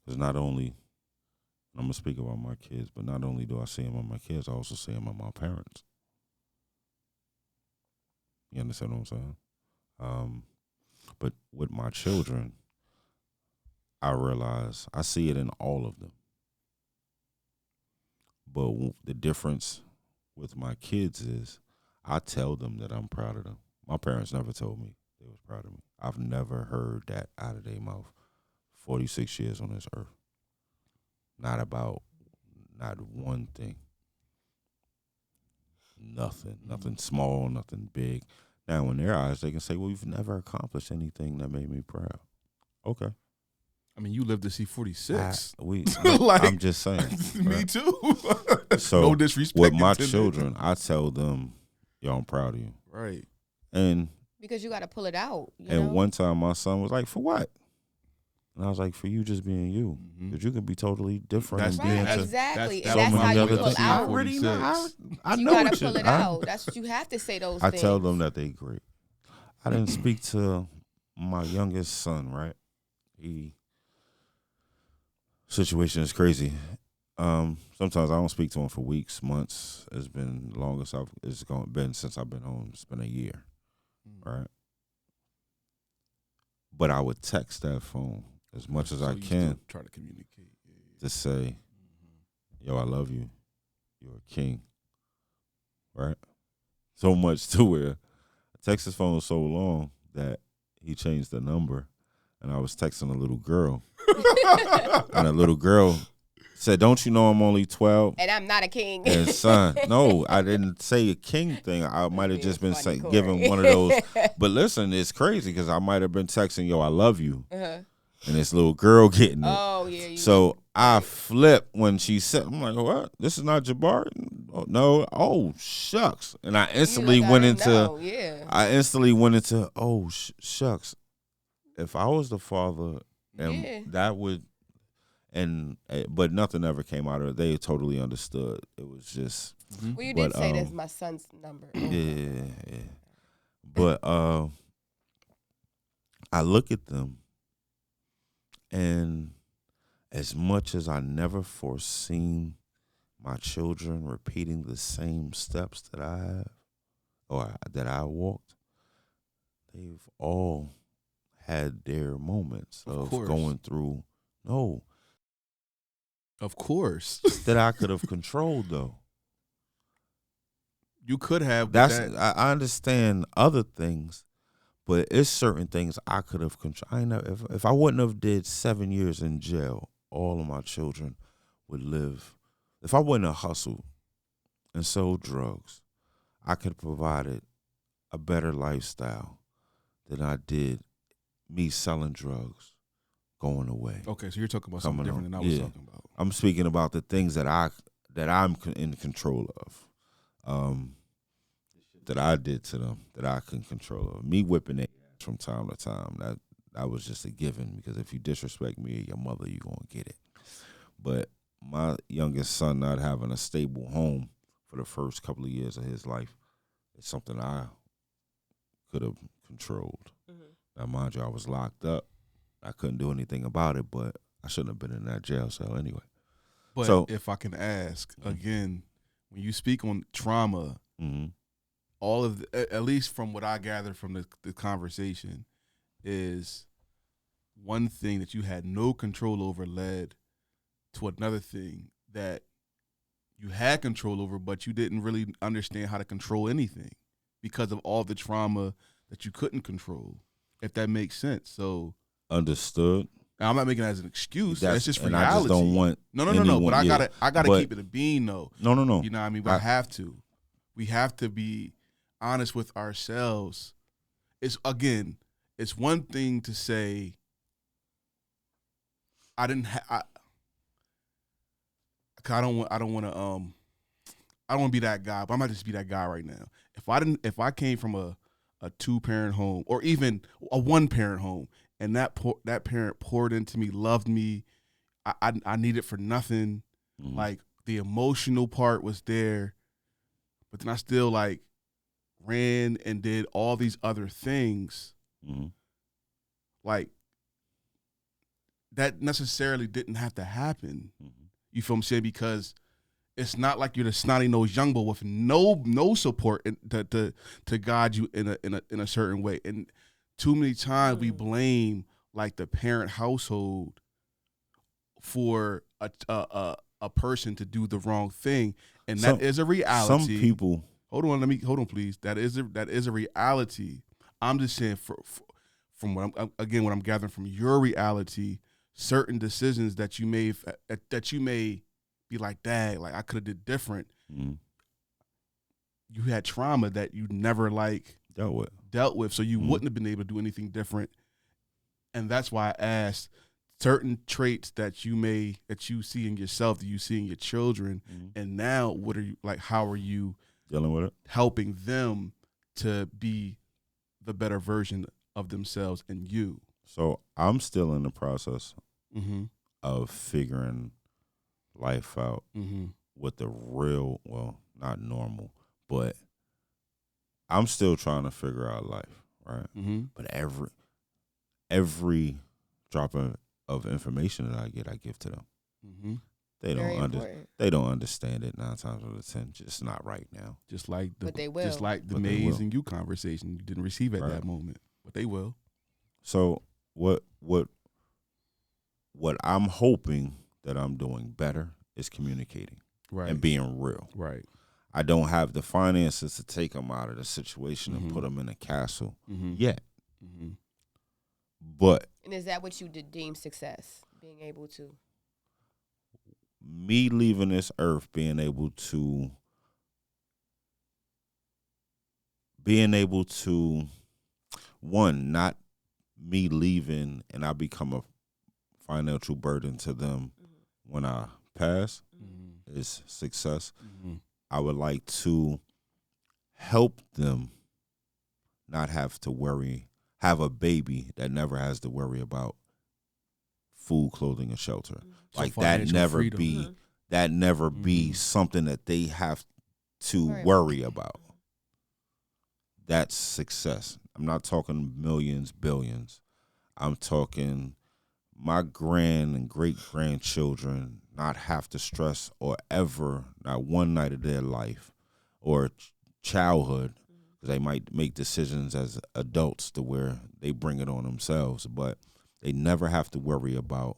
Because not only, I'm going to speak about my kids, but not only do I see them on my kids, I also see them on my parents. You understand what I'm saying? But with my children, I realize I see it in all of them. But the difference with my kids is I tell them that I'm proud of them. My parents never told me they was proud of me. I've never heard that out of their mouth. 46 years on this earth. Not one thing. Nothing small, nothing big. Now in their eyes, they can say, well, you've never accomplished anything that made me proud. Okay. I mean, you live to see 46. Like, I'm just saying. Me right? too. So no disrespect with my intended. children, I tell them, yo, I'm proud of you. Right. And because you got to pull it out. and one time my son was like, for what? And I was like, for you just being you. Because you can be totally different That's and be Right, into exactly. that's And that's so how many you other pull things. I out. already know. I You know got what to pull it out. That's what you have to say those I things. tell them that they great. I didn't speak to my youngest son, right? Situation is crazy. Sometimes I don't speak to him for weeks, months. It's been the longest been since I've been home. It's been a year, right? But I would text that phone as much as I you can still try to communicate. to say, yo, I love you. You're a king, right? So much to where texted his phone so long that he changed the number, and I was texting a little girl, and a little girl said, "Don't you know I'm only 12?" And I'm not a king. And son, no, I didn't say a king thing. I might have just been funny, Corey. giving one of those. But listen, it's crazy because I might have been texting, "Yo, I love you," and this little girl getting it. Oh yeah. So I flipped when she said, "I'm like, what? This is not Jabari? Oh, no. Oh shucks!" And I instantly went into. Yeah. I instantly went into. Oh shucks! If I was the father, and that would. But nothing ever came out of it. They totally understood. It was just. Well, you did say that's my son's number. Yeah. But I look at them, and as much as I never foreseen my children repeating the same steps that I have, or that I walked, they've all had their moments of going through. No. Of course. That I could have controlled, though. You could have. I understand other things, but it's certain things I could have controlled. I know if I wouldn't have did 7 years in jail, all of my children would live. If I wouldn't have hustled and sold drugs, I could have provided a better lifestyle than I did me selling drugs, going away. Okay, so you're talking about something different than I was talking about. I'm speaking about the things that I'm in control of, that I did to them that I can control of. Me whipping their ass from time to time, that was just a given, because if you disrespect me or your mother, you're gonna get it. But my youngest son not having a stable home for the first couple of years of his life is something I could have controlled. Now, mind you, I was locked up. I couldn't do anything about it, but I shouldn't have been in that jail cell anyway. But so, if I can ask, again, when you speak on trauma, all of at least from what I gathered from the conversation, is one thing that you had no control over led to another thing that you had control over, but you didn't really understand how to control anything because of all the trauma that you couldn't control, if that makes sense. So understood. I'm not making it as an excuse. That's just reality. I just don't want no. But I gotta keep it a bean though. No. You know what I mean? But I have to. We have to be honest with ourselves. It's one thing to say I don't want to be that guy, but I might just be that guy right now. If I came from a 2-parent home or even a 1-parent home, and that parent poured into me, loved me, I needed for nothing. Like the emotional part was there, but then I still like ran and did all these other things. Like that necessarily didn't have to happen. You feel what I'm saying? Because it's not like you're the snotty-nosed young boy with no support to guide you in a certain way. And too many times we blame like the parent household for a person to do the wrong thing, and that is a reality. Some people. Hold on, please. That is a reality. I'm just saying from what I'm gathering from your reality, certain decisions that you may be like, dang, like I could have did different. You had trauma that you never like dealt with, so you wouldn't have been able to do anything different. And that's why I asked certain traits that you see in yourself, that you see in your children, and now what are you like? How are you dealing with it? Helping them to be the better version of themselves and you. So I'm still in the process of figuring life out with the real, well, not normal, but I'm still trying to figure out life, right? But every drop of information that I give to them. They don't understand it 9 times out of 10. Just not right now. Just like the But Maze and you conversation you didn't receive at that moment, but they will. So what I'm hoping that I'm doing better is communicating, and being real. Right. I don't have the finances to take them out of the situation and put them in a castle yet. But And is that what you deem success? Being able to? me leaving this earth, being able to, one, not me leaving and I become a financial burden to them when I pass is success. I would like to help them not have to worry, have a baby that never has to worry about food, clothing, and shelter. So Like that financial never freedom. be something that they have to worry about. That's success. I'm not talking millions, billions. I'm talking my grand and great grandchildren not have to stress or ever, not one night of their life or childhood, because they might make decisions as adults to where they bring it on themselves, but they never have to worry about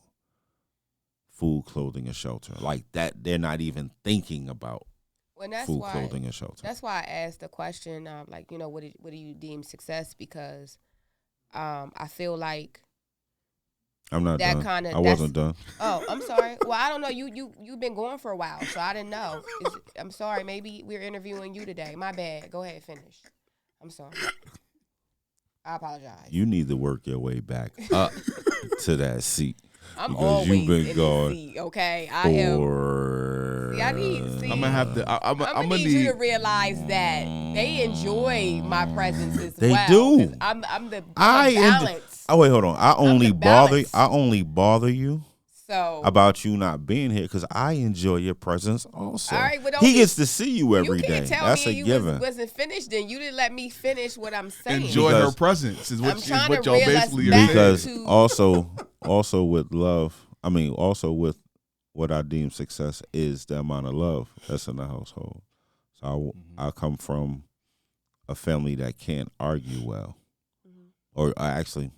food, clothing, and shelter. Like that, they're not even thinking about food, clothing, and shelter. That's why I asked the question, like, you know, what do you deem success? Because I feel like I'm not that done. kind of. I wasn't done. Oh, I'm sorry. Well, I don't know. You've been going for a while, so I didn't know. I'm sorry. Maybe we're interviewing you today. My bad. Go ahead, finish. I'm sorry. I apologize. You need to work your way back up to that seat. I'm because always you've been in gone the seat, okay? for. I'm gonna have to. I'm gonna gonna need you to realize that they enjoy my presence as They well. do. 'Cause I'm the balance. Oh wait, hold on. I only balance. bother you So about you not being here because I enjoy your presence also. All right, but he gets to see you every you day. can't tell That's me a you given. wasn't finished. Then you didn't let me finish what I'm saying. enjoy her Because- presence. Is I'm what trying to y'all reel us basically back are saying. Because to- also with love, I mean, also with what I deem success is the amount of love that's in the household. So I come from a family that can't argue well, or I actually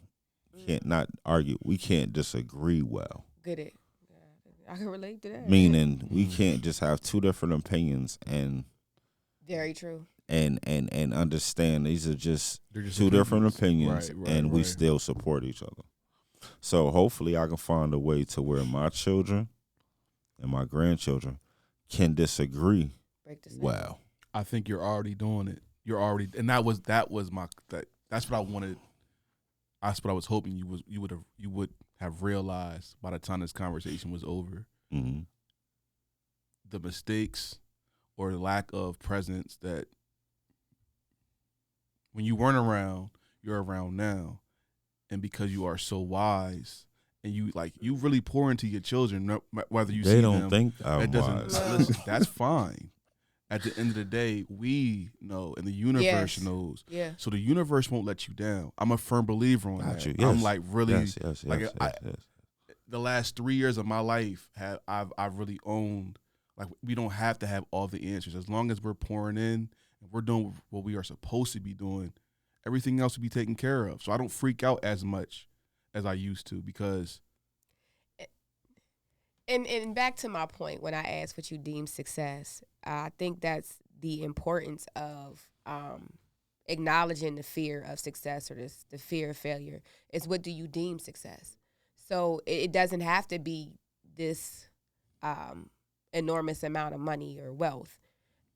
can't not argue. We can't disagree well. Get it? I can relate to that. Meaning we can't just have two different opinions and Very true. and understand these are just They're just two different opinions Right, and we right. still support each other. So hopefully I can find a way to where my children and my grandchildren can disagree Break the well. I think you're already doing it. You're already, and that's what I wanted. That's what I was hoping you would have realized by the time this conversation was over. Mm-hmm. The mistakes or the lack of presence that when you weren't around, you're around now, and because you are so wise and you really pour into your children, whether you see They don't them, think I'm that doesn't wise. listen. That's fine. At the end of the day, we know, and the universe Yes. knows. Yeah. So the universe won't let you down. I'm a firm believer on Got that. you. I'm Yes. like really Yes. like the last 3 years of my life I've really owned, like, we don't have to have all the answers. As long as we're pouring in and we're doing what we are supposed to be doing, everything else will be taken care of. So I don't freak out as much as I used to, because And back to my point when I asked what you deem success, I think that's the importance of acknowledging the fear of success or the fear of failure. Is what do you deem success? So it doesn't have to be this enormous amount of money or wealth.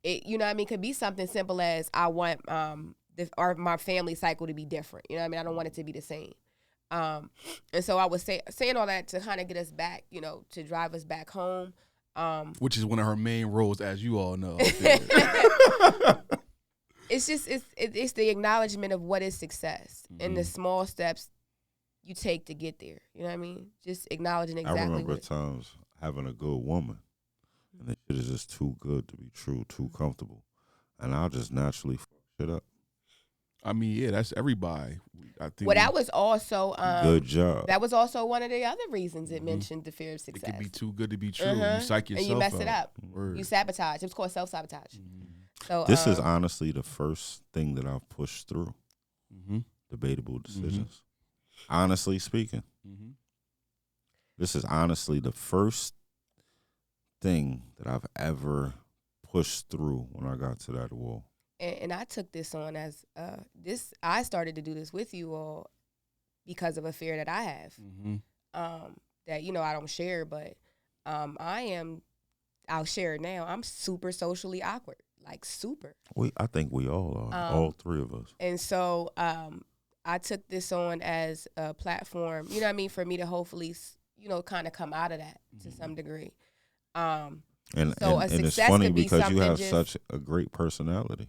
You know what I mean? It could be something simple as I want my family cycle to be different. You know what I mean? I don't want it to be the same. And so I was saying all that to kind of get us back, you know, to drive us back home. which is one of her main roles, as you all know. It's just it's the acknowledgement of what is success and the small steps you take to get there. You know what I mean? Just acknowledging exactly. I remember what times having a good woman, and the shit is just too good to be true, too comfortable, and I'll just naturally fuck shit up. I mean, yeah, that's everybody. I think. Well, that was also Good job. that was also one of the other reasons it mentioned the fear of It success. could be too good to be true. Uh-huh. You psych yourself and you mess it out. up. Word. You sabotage. It was called self-sabotage. So This is honestly the first thing that I've pushed through. Mm-hmm. Debatable decisions. Honestly speaking, this is honestly the first thing that I've ever push through when I got to that wall. And I took this on as I started to do this with you all because of a fear that I have. That, you know, I don't share, but I'll share it now. I'm super socially awkward, like super. I think we all are, all three of us. And so I took this on as a platform, you know what I mean, for me to hopefully, you know, kind of come out of that to some degree. And so it's funny because you have such a great personality.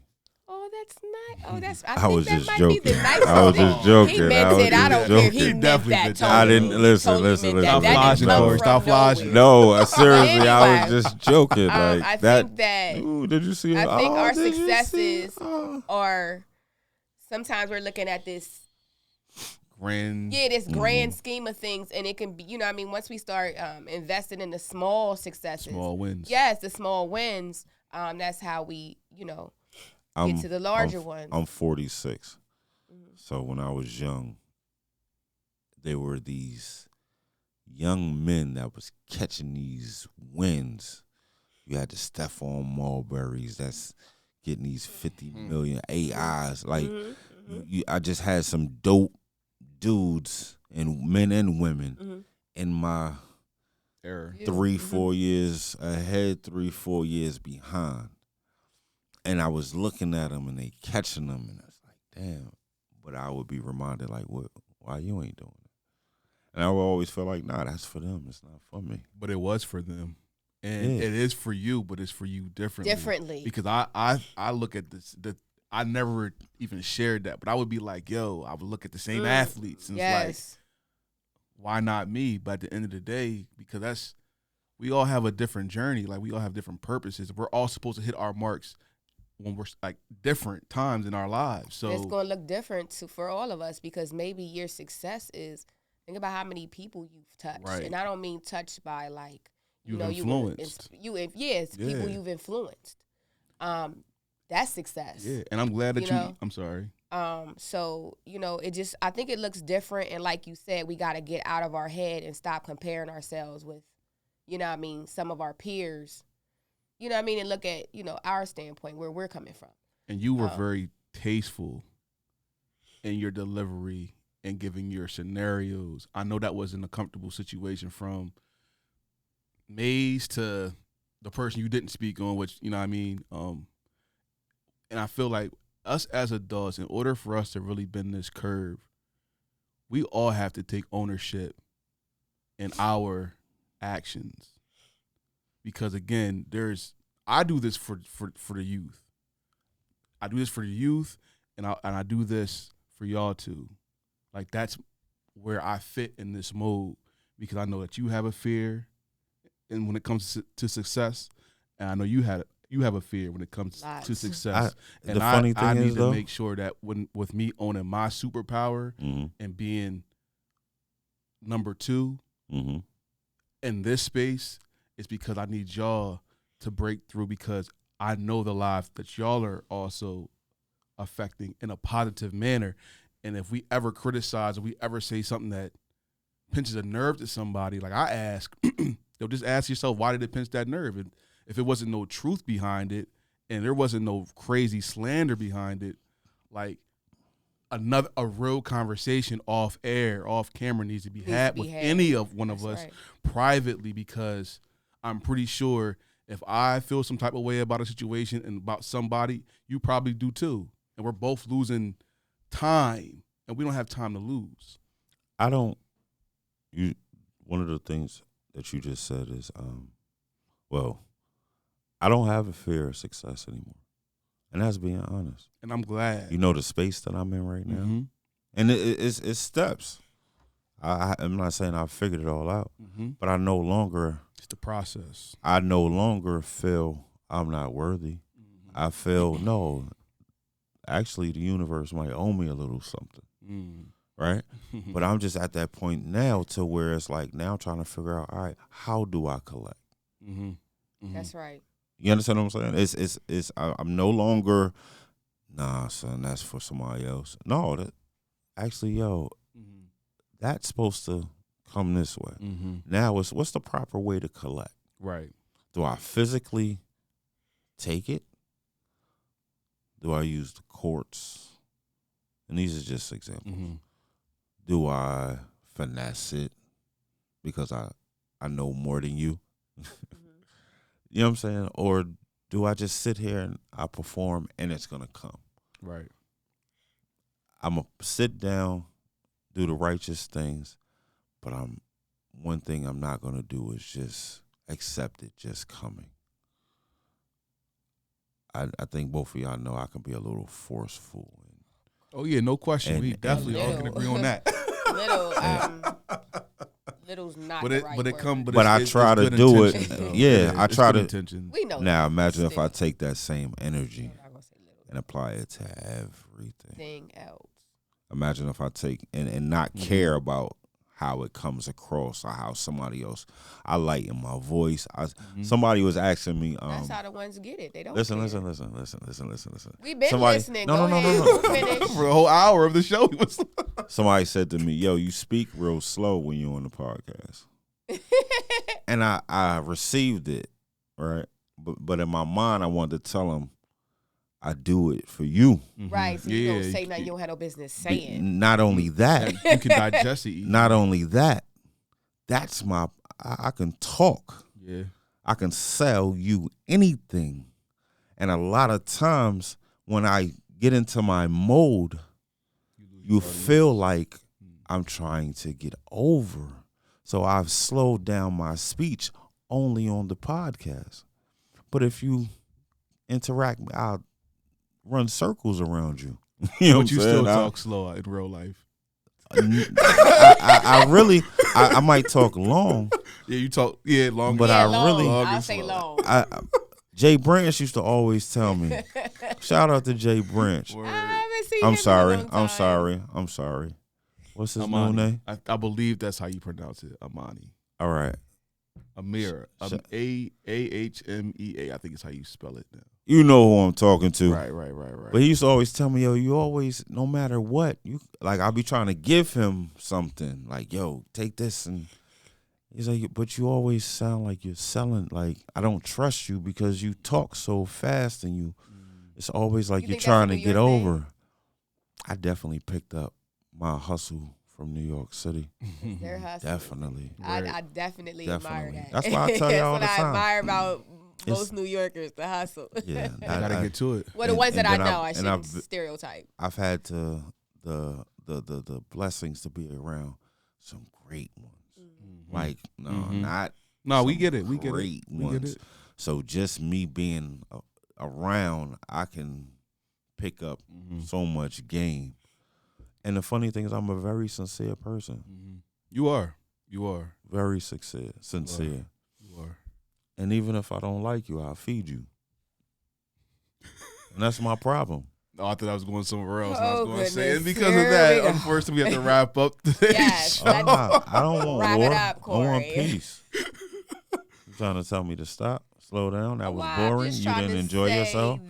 Oh, that's nice. Oh, that's. I was think just that might joking. be the nicest I was thing. just joking. He meant it. I don't care. He meant definitely that. meant Totally. that. I didn't listen. Totally Listen. meant that. That Stop didn't come flogging, from Stop flogging. nowhere. No, seriously, I Anyway, was just joking. Like I that. think that. Ooh, did you see? I think our did you see? successes are sometimes we're looking at this. This grand scheme of things, and it can be, you know what I mean, once we start investing in the small successes, Small wins. Yes, the small wins, that's how we, you know, get to the larger ones. I'm 46. So when I was young, there were these young men that was catching these wins. You had the Stephon Marburys that's getting these 50 million AIs. Like, I just had some dope dudes and men and women in my Error. 3-4 years ahead, 3-4 years behind, and I was looking at them and they catching them, and I was like, damn. But I would be reminded, like, what? Why you ain't doing it? And I would always feel like, nah, that's for them. It's not for me. But it was for them, and it is for you, but it's for you differently. Because I look at this. I never even shared that, but I would be like, yo, I would look at the same athletes and it's like, why not me? But at the end of the day, because we all have a different journey. Like, we all have different purposes. We're all supposed to hit our marks when we're like different times in our lives. So it's going to look different for all of us, because maybe your success is, think about how many people you've touched. Right. And I don't mean touched by like, you've influenced. It's people you've influenced. That's success. Yeah, and I'm glad that know? I'm sorry. So, you know, I think it looks different. And like you said, we got to get out of our head and stop comparing ourselves with, you know what I mean, some of our peers, you know what I mean, and look at, you know, our standpoint, where we're coming from. And you were very tasteful in your delivery and giving your scenarios. I know that wasn't a comfortable situation, from Maze to the person you didn't speak on, which, you know what I mean, and I feel like us as adults, in order for us to really bend this curve, we all have to take ownership in our actions. Because again, I do this for the youth. I do this for the youth, and I do this for y'all too. Like, that's where I fit in this mode, because I know that you have a fear, and when it comes to success, and I know you have a fear when it comes to success. I need to make sure that with me owning my superpower and being number 2 in this space, it's because I need y'all to break through, because I know the lives that y'all are also affecting in a positive manner. And if we ever criticize, or we ever say something that pinches a nerve to somebody, like I ask, they'll just ask yourself, why did it pinch that nerve? And if it wasn't no truth behind it, and there wasn't no crazy slander behind it, like a real conversation off air, off camera needs to be had with any of one of us privately, because I'm pretty sure if I feel some type of way about a situation and about somebody, you probably do too. And we're both losing time, and we don't have time to lose. One of the things that you just said is, I don't have a fear of success anymore. And that's being honest. And I'm glad. You know the space that I'm in right now? And it's steps. I'm not saying I've figured it all out, but I no longer... It's the process. I no longer feel I'm not worthy. I feel, no, actually the universe might owe me a little something, right? But I'm just at that point now to where it's like, now I'm trying to figure out, all right, how do I collect? That's right. You understand what I'm saying? I'm no longer, nah, son, that's for somebody else. No, actually, that's supposed to come this way. Now, what's the proper way to collect? Right. Do I physically take it? Do I use the courts? And these are just examples. Mm-hmm. Do I finesse it because I know more than you? You know what I'm saying? Or do I just sit here and I perform and it's going to come? Right. I'm going to sit down, do the righteous things, but one thing I'm not going to do is just accept it just coming. I think both of y'all know I can be a little forceful. Oh yeah, no question. And- We definitely all and- can agree on that. Little's not But the it right but it word. come but, But I it's try to good do it. intentions, though. Yeah, It is. I It's try good to- intentions. We know. Now that. imagine if I Still. take that same energy I'm not gonna say little. and apply it to everything. Thing else. Imagine if I take and not care about how it comes across or how somebody else. I lighten my voice. Somebody was asking me. That's how the ones get it. They don't Listen. care. We been Somebody- listening. no, Go no, no, ahead. no, no. We'll finish. For the whole hour of the show, he was Somebody said to me, "Yo, you speak real slow when you're on the podcast," and I received it, right? But in my mind, I wanted to tell him, I do it for you. Right. So you don't Yeah, say you- nothing you don't have no business saying. Not only that, you can digest it. Easy. not only that, that's I can talk. Yeah. I can sell you anything. And a lot of times when I get into my mode, you feel like I'm trying to get over. So I've slowed down my speech only on the podcast. But if you interact, I'll run circles around you. You know But you what I'm still saying? talk slow in real life. I really, I might talk long. Yeah, you talk. Yeah, long. But Yeah, I long. really- Long I'll and say slow. long. Jay Branch used to always tell me, shout out to Jay Branch. Word. I haven't seen him I'm in a sorry. long I'm time. sorry. I'm sorry. What's his new Amani. name? I believe that's how you pronounce it. Amani. All right. Amir. Sh- Ahmea. I think is how you spell it now. You know who I'm talking to. Right. But he used to always tell me, yo, you always, no matter what, you like I'll be trying to give him something. Like, yo, take this, and he's like, but you always sound like you're selling, like I don't trust you because you talk so fast and it's always like You you're think that's trying a to New get York thing? over. I definitely picked up my hustle from New York City. Their hustle. Definitely. I definitely admire Definitely. that. That's why I tell you all the That's time. what I admire about It's- most New Yorkers, the hustle. Yeah. I gotta get to it. Well, the And- ones that and I then know, I've- I and shouldn't I've- stereotype. I've had the blessings to be around some great ones. Like not No, we some get it. We get it. great We ones. get it. So just me being around, I can pick up so much game. And the funny thing is, I'm a very sincere person. You are. You are. Very sincere. You are. And even if I don't like you, I'll feed you. And that's my problem. No, I thought I was going somewhere else. and I Oh, was going to say, and goodness. because Here of that, we go. unfortunately, we have to wrap up today's Yes. show. I don't want Wrap it war. up, I want Corey. peace. You trying to tell me to stop, slow down? That was Well, I'm boring. just You trying didn't to enjoy say yourself.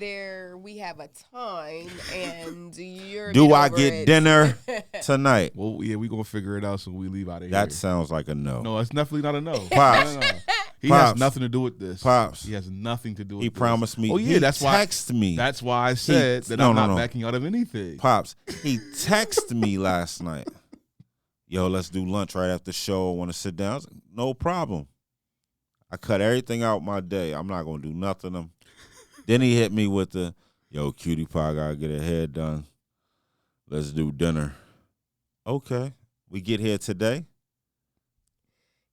we have a time, and you're. Do I over get it. dinner tonight? Well, yeah, we're going to figure it out so we leave out of here. That sounds like a no. No, it's definitely not a no. Pops. No. He Pops. has nothing to do with this. Pops. He has nothing to do with He this. promised me. Oh, yeah, he that's why. texted me. That's why I said that no, I'm no, not no. backing out of anything. Pops. He texted me last night. Yo, let's do lunch right after the show. I want to sit down. I was like, no problem. I cut everything out my day. I'm not gonna do nothing. Then he hit me with the, yo, cutie pie, gotta get her hair done. Let's do dinner. Okay. We get here today.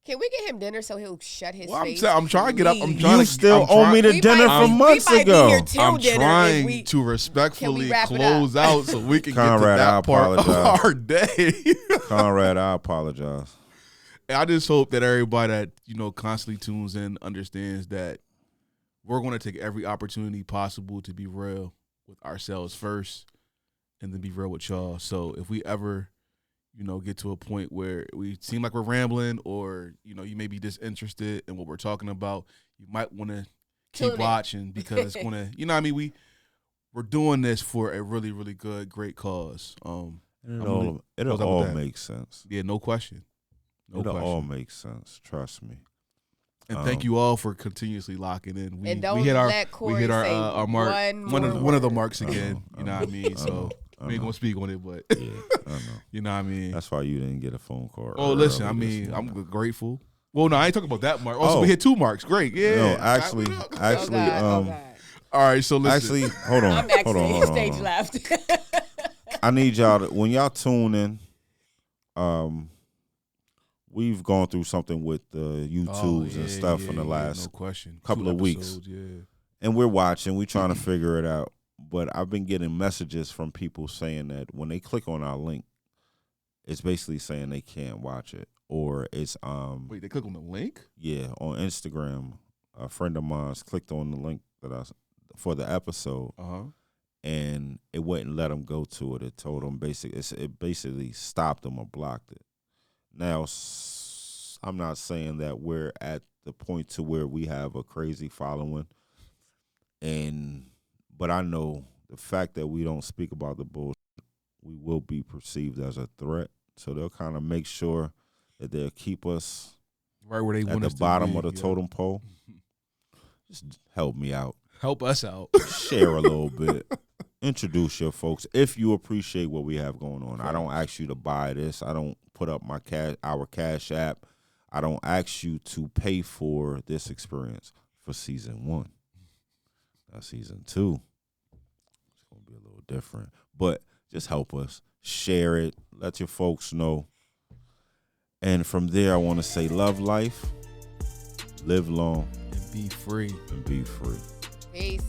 Can we get him dinner so he'll shut his Well, face? I'm trying to get up. I'm Please. trying You to. still I'm owe try- me the We dinner might from be- months we might be ago. here till I'm dinner if trying we- to respectfully wrap it close out so we can Conrad, get to I that part of apologize. our day. Conrad, I apologize. I just hope that everybody that constantly tunes in understands that we're going to take every opportunity possible to be real with ourselves first, and then be real with y'all. So if we ever, get to a point where we seem like we're rambling, or you may be disinterested in what we're talking about, you might want to keep Tune in. watching because it's going to, we're doing this for a really, really great cause. It'll close out all with that. make sense. Yeah, no question. No It'll question. all make sense. Trust me. And thank you all for continuously locking in. And don't we hit our let Corey we hit say our mark. One of the marks again. You know what I mean? So we ain't gonna speak on it, but Yeah, I know. you know what I mean. That's why you didn't get a phone call. Oh, listen, I mean, I'm grateful. Well, no, I ain't talking about that mark. Also, we hit 2 marks. Great, yeah. No, actually, Oh, God. all right. So listen. actually, hold on, I'm actually hold on. stage left. I need y'all to, when y'all tune in, we've gone through something with the YouTubes and stuff in the last no question. couple 2 of weeks. episodes, yeah. And we're watching, we're trying to figure it out. But I've been getting messages from people saying that when they click on our link, it's basically saying they can't watch it. Or it's Wait, they click on the link? yeah, on Instagram, a friend of mine's clicked on the link for the episode, and it wouldn't let them go to it. It told them it basically stopped them or blocked it. Now, I'm not saying that we're at the point to where we have a crazy following, but I know the fact that we don't speak about the bullshit, we will be perceived as a threat. So they'll kind of make sure that they'll keep us right where they want us at the bottom to be, of the totem pole. Just help me out. Help us out. Share a little bit. Introduce your folks if you appreciate what we have going on. I don't ask you to buy this. I don't put up our Cash App. I don't ask you to pay for this experience for season 1. Now season 2, it's gonna be a little different. But just help us. Share it. Let your folks know. And from there, I want to say love life, live long, And be free. and be free. Peace.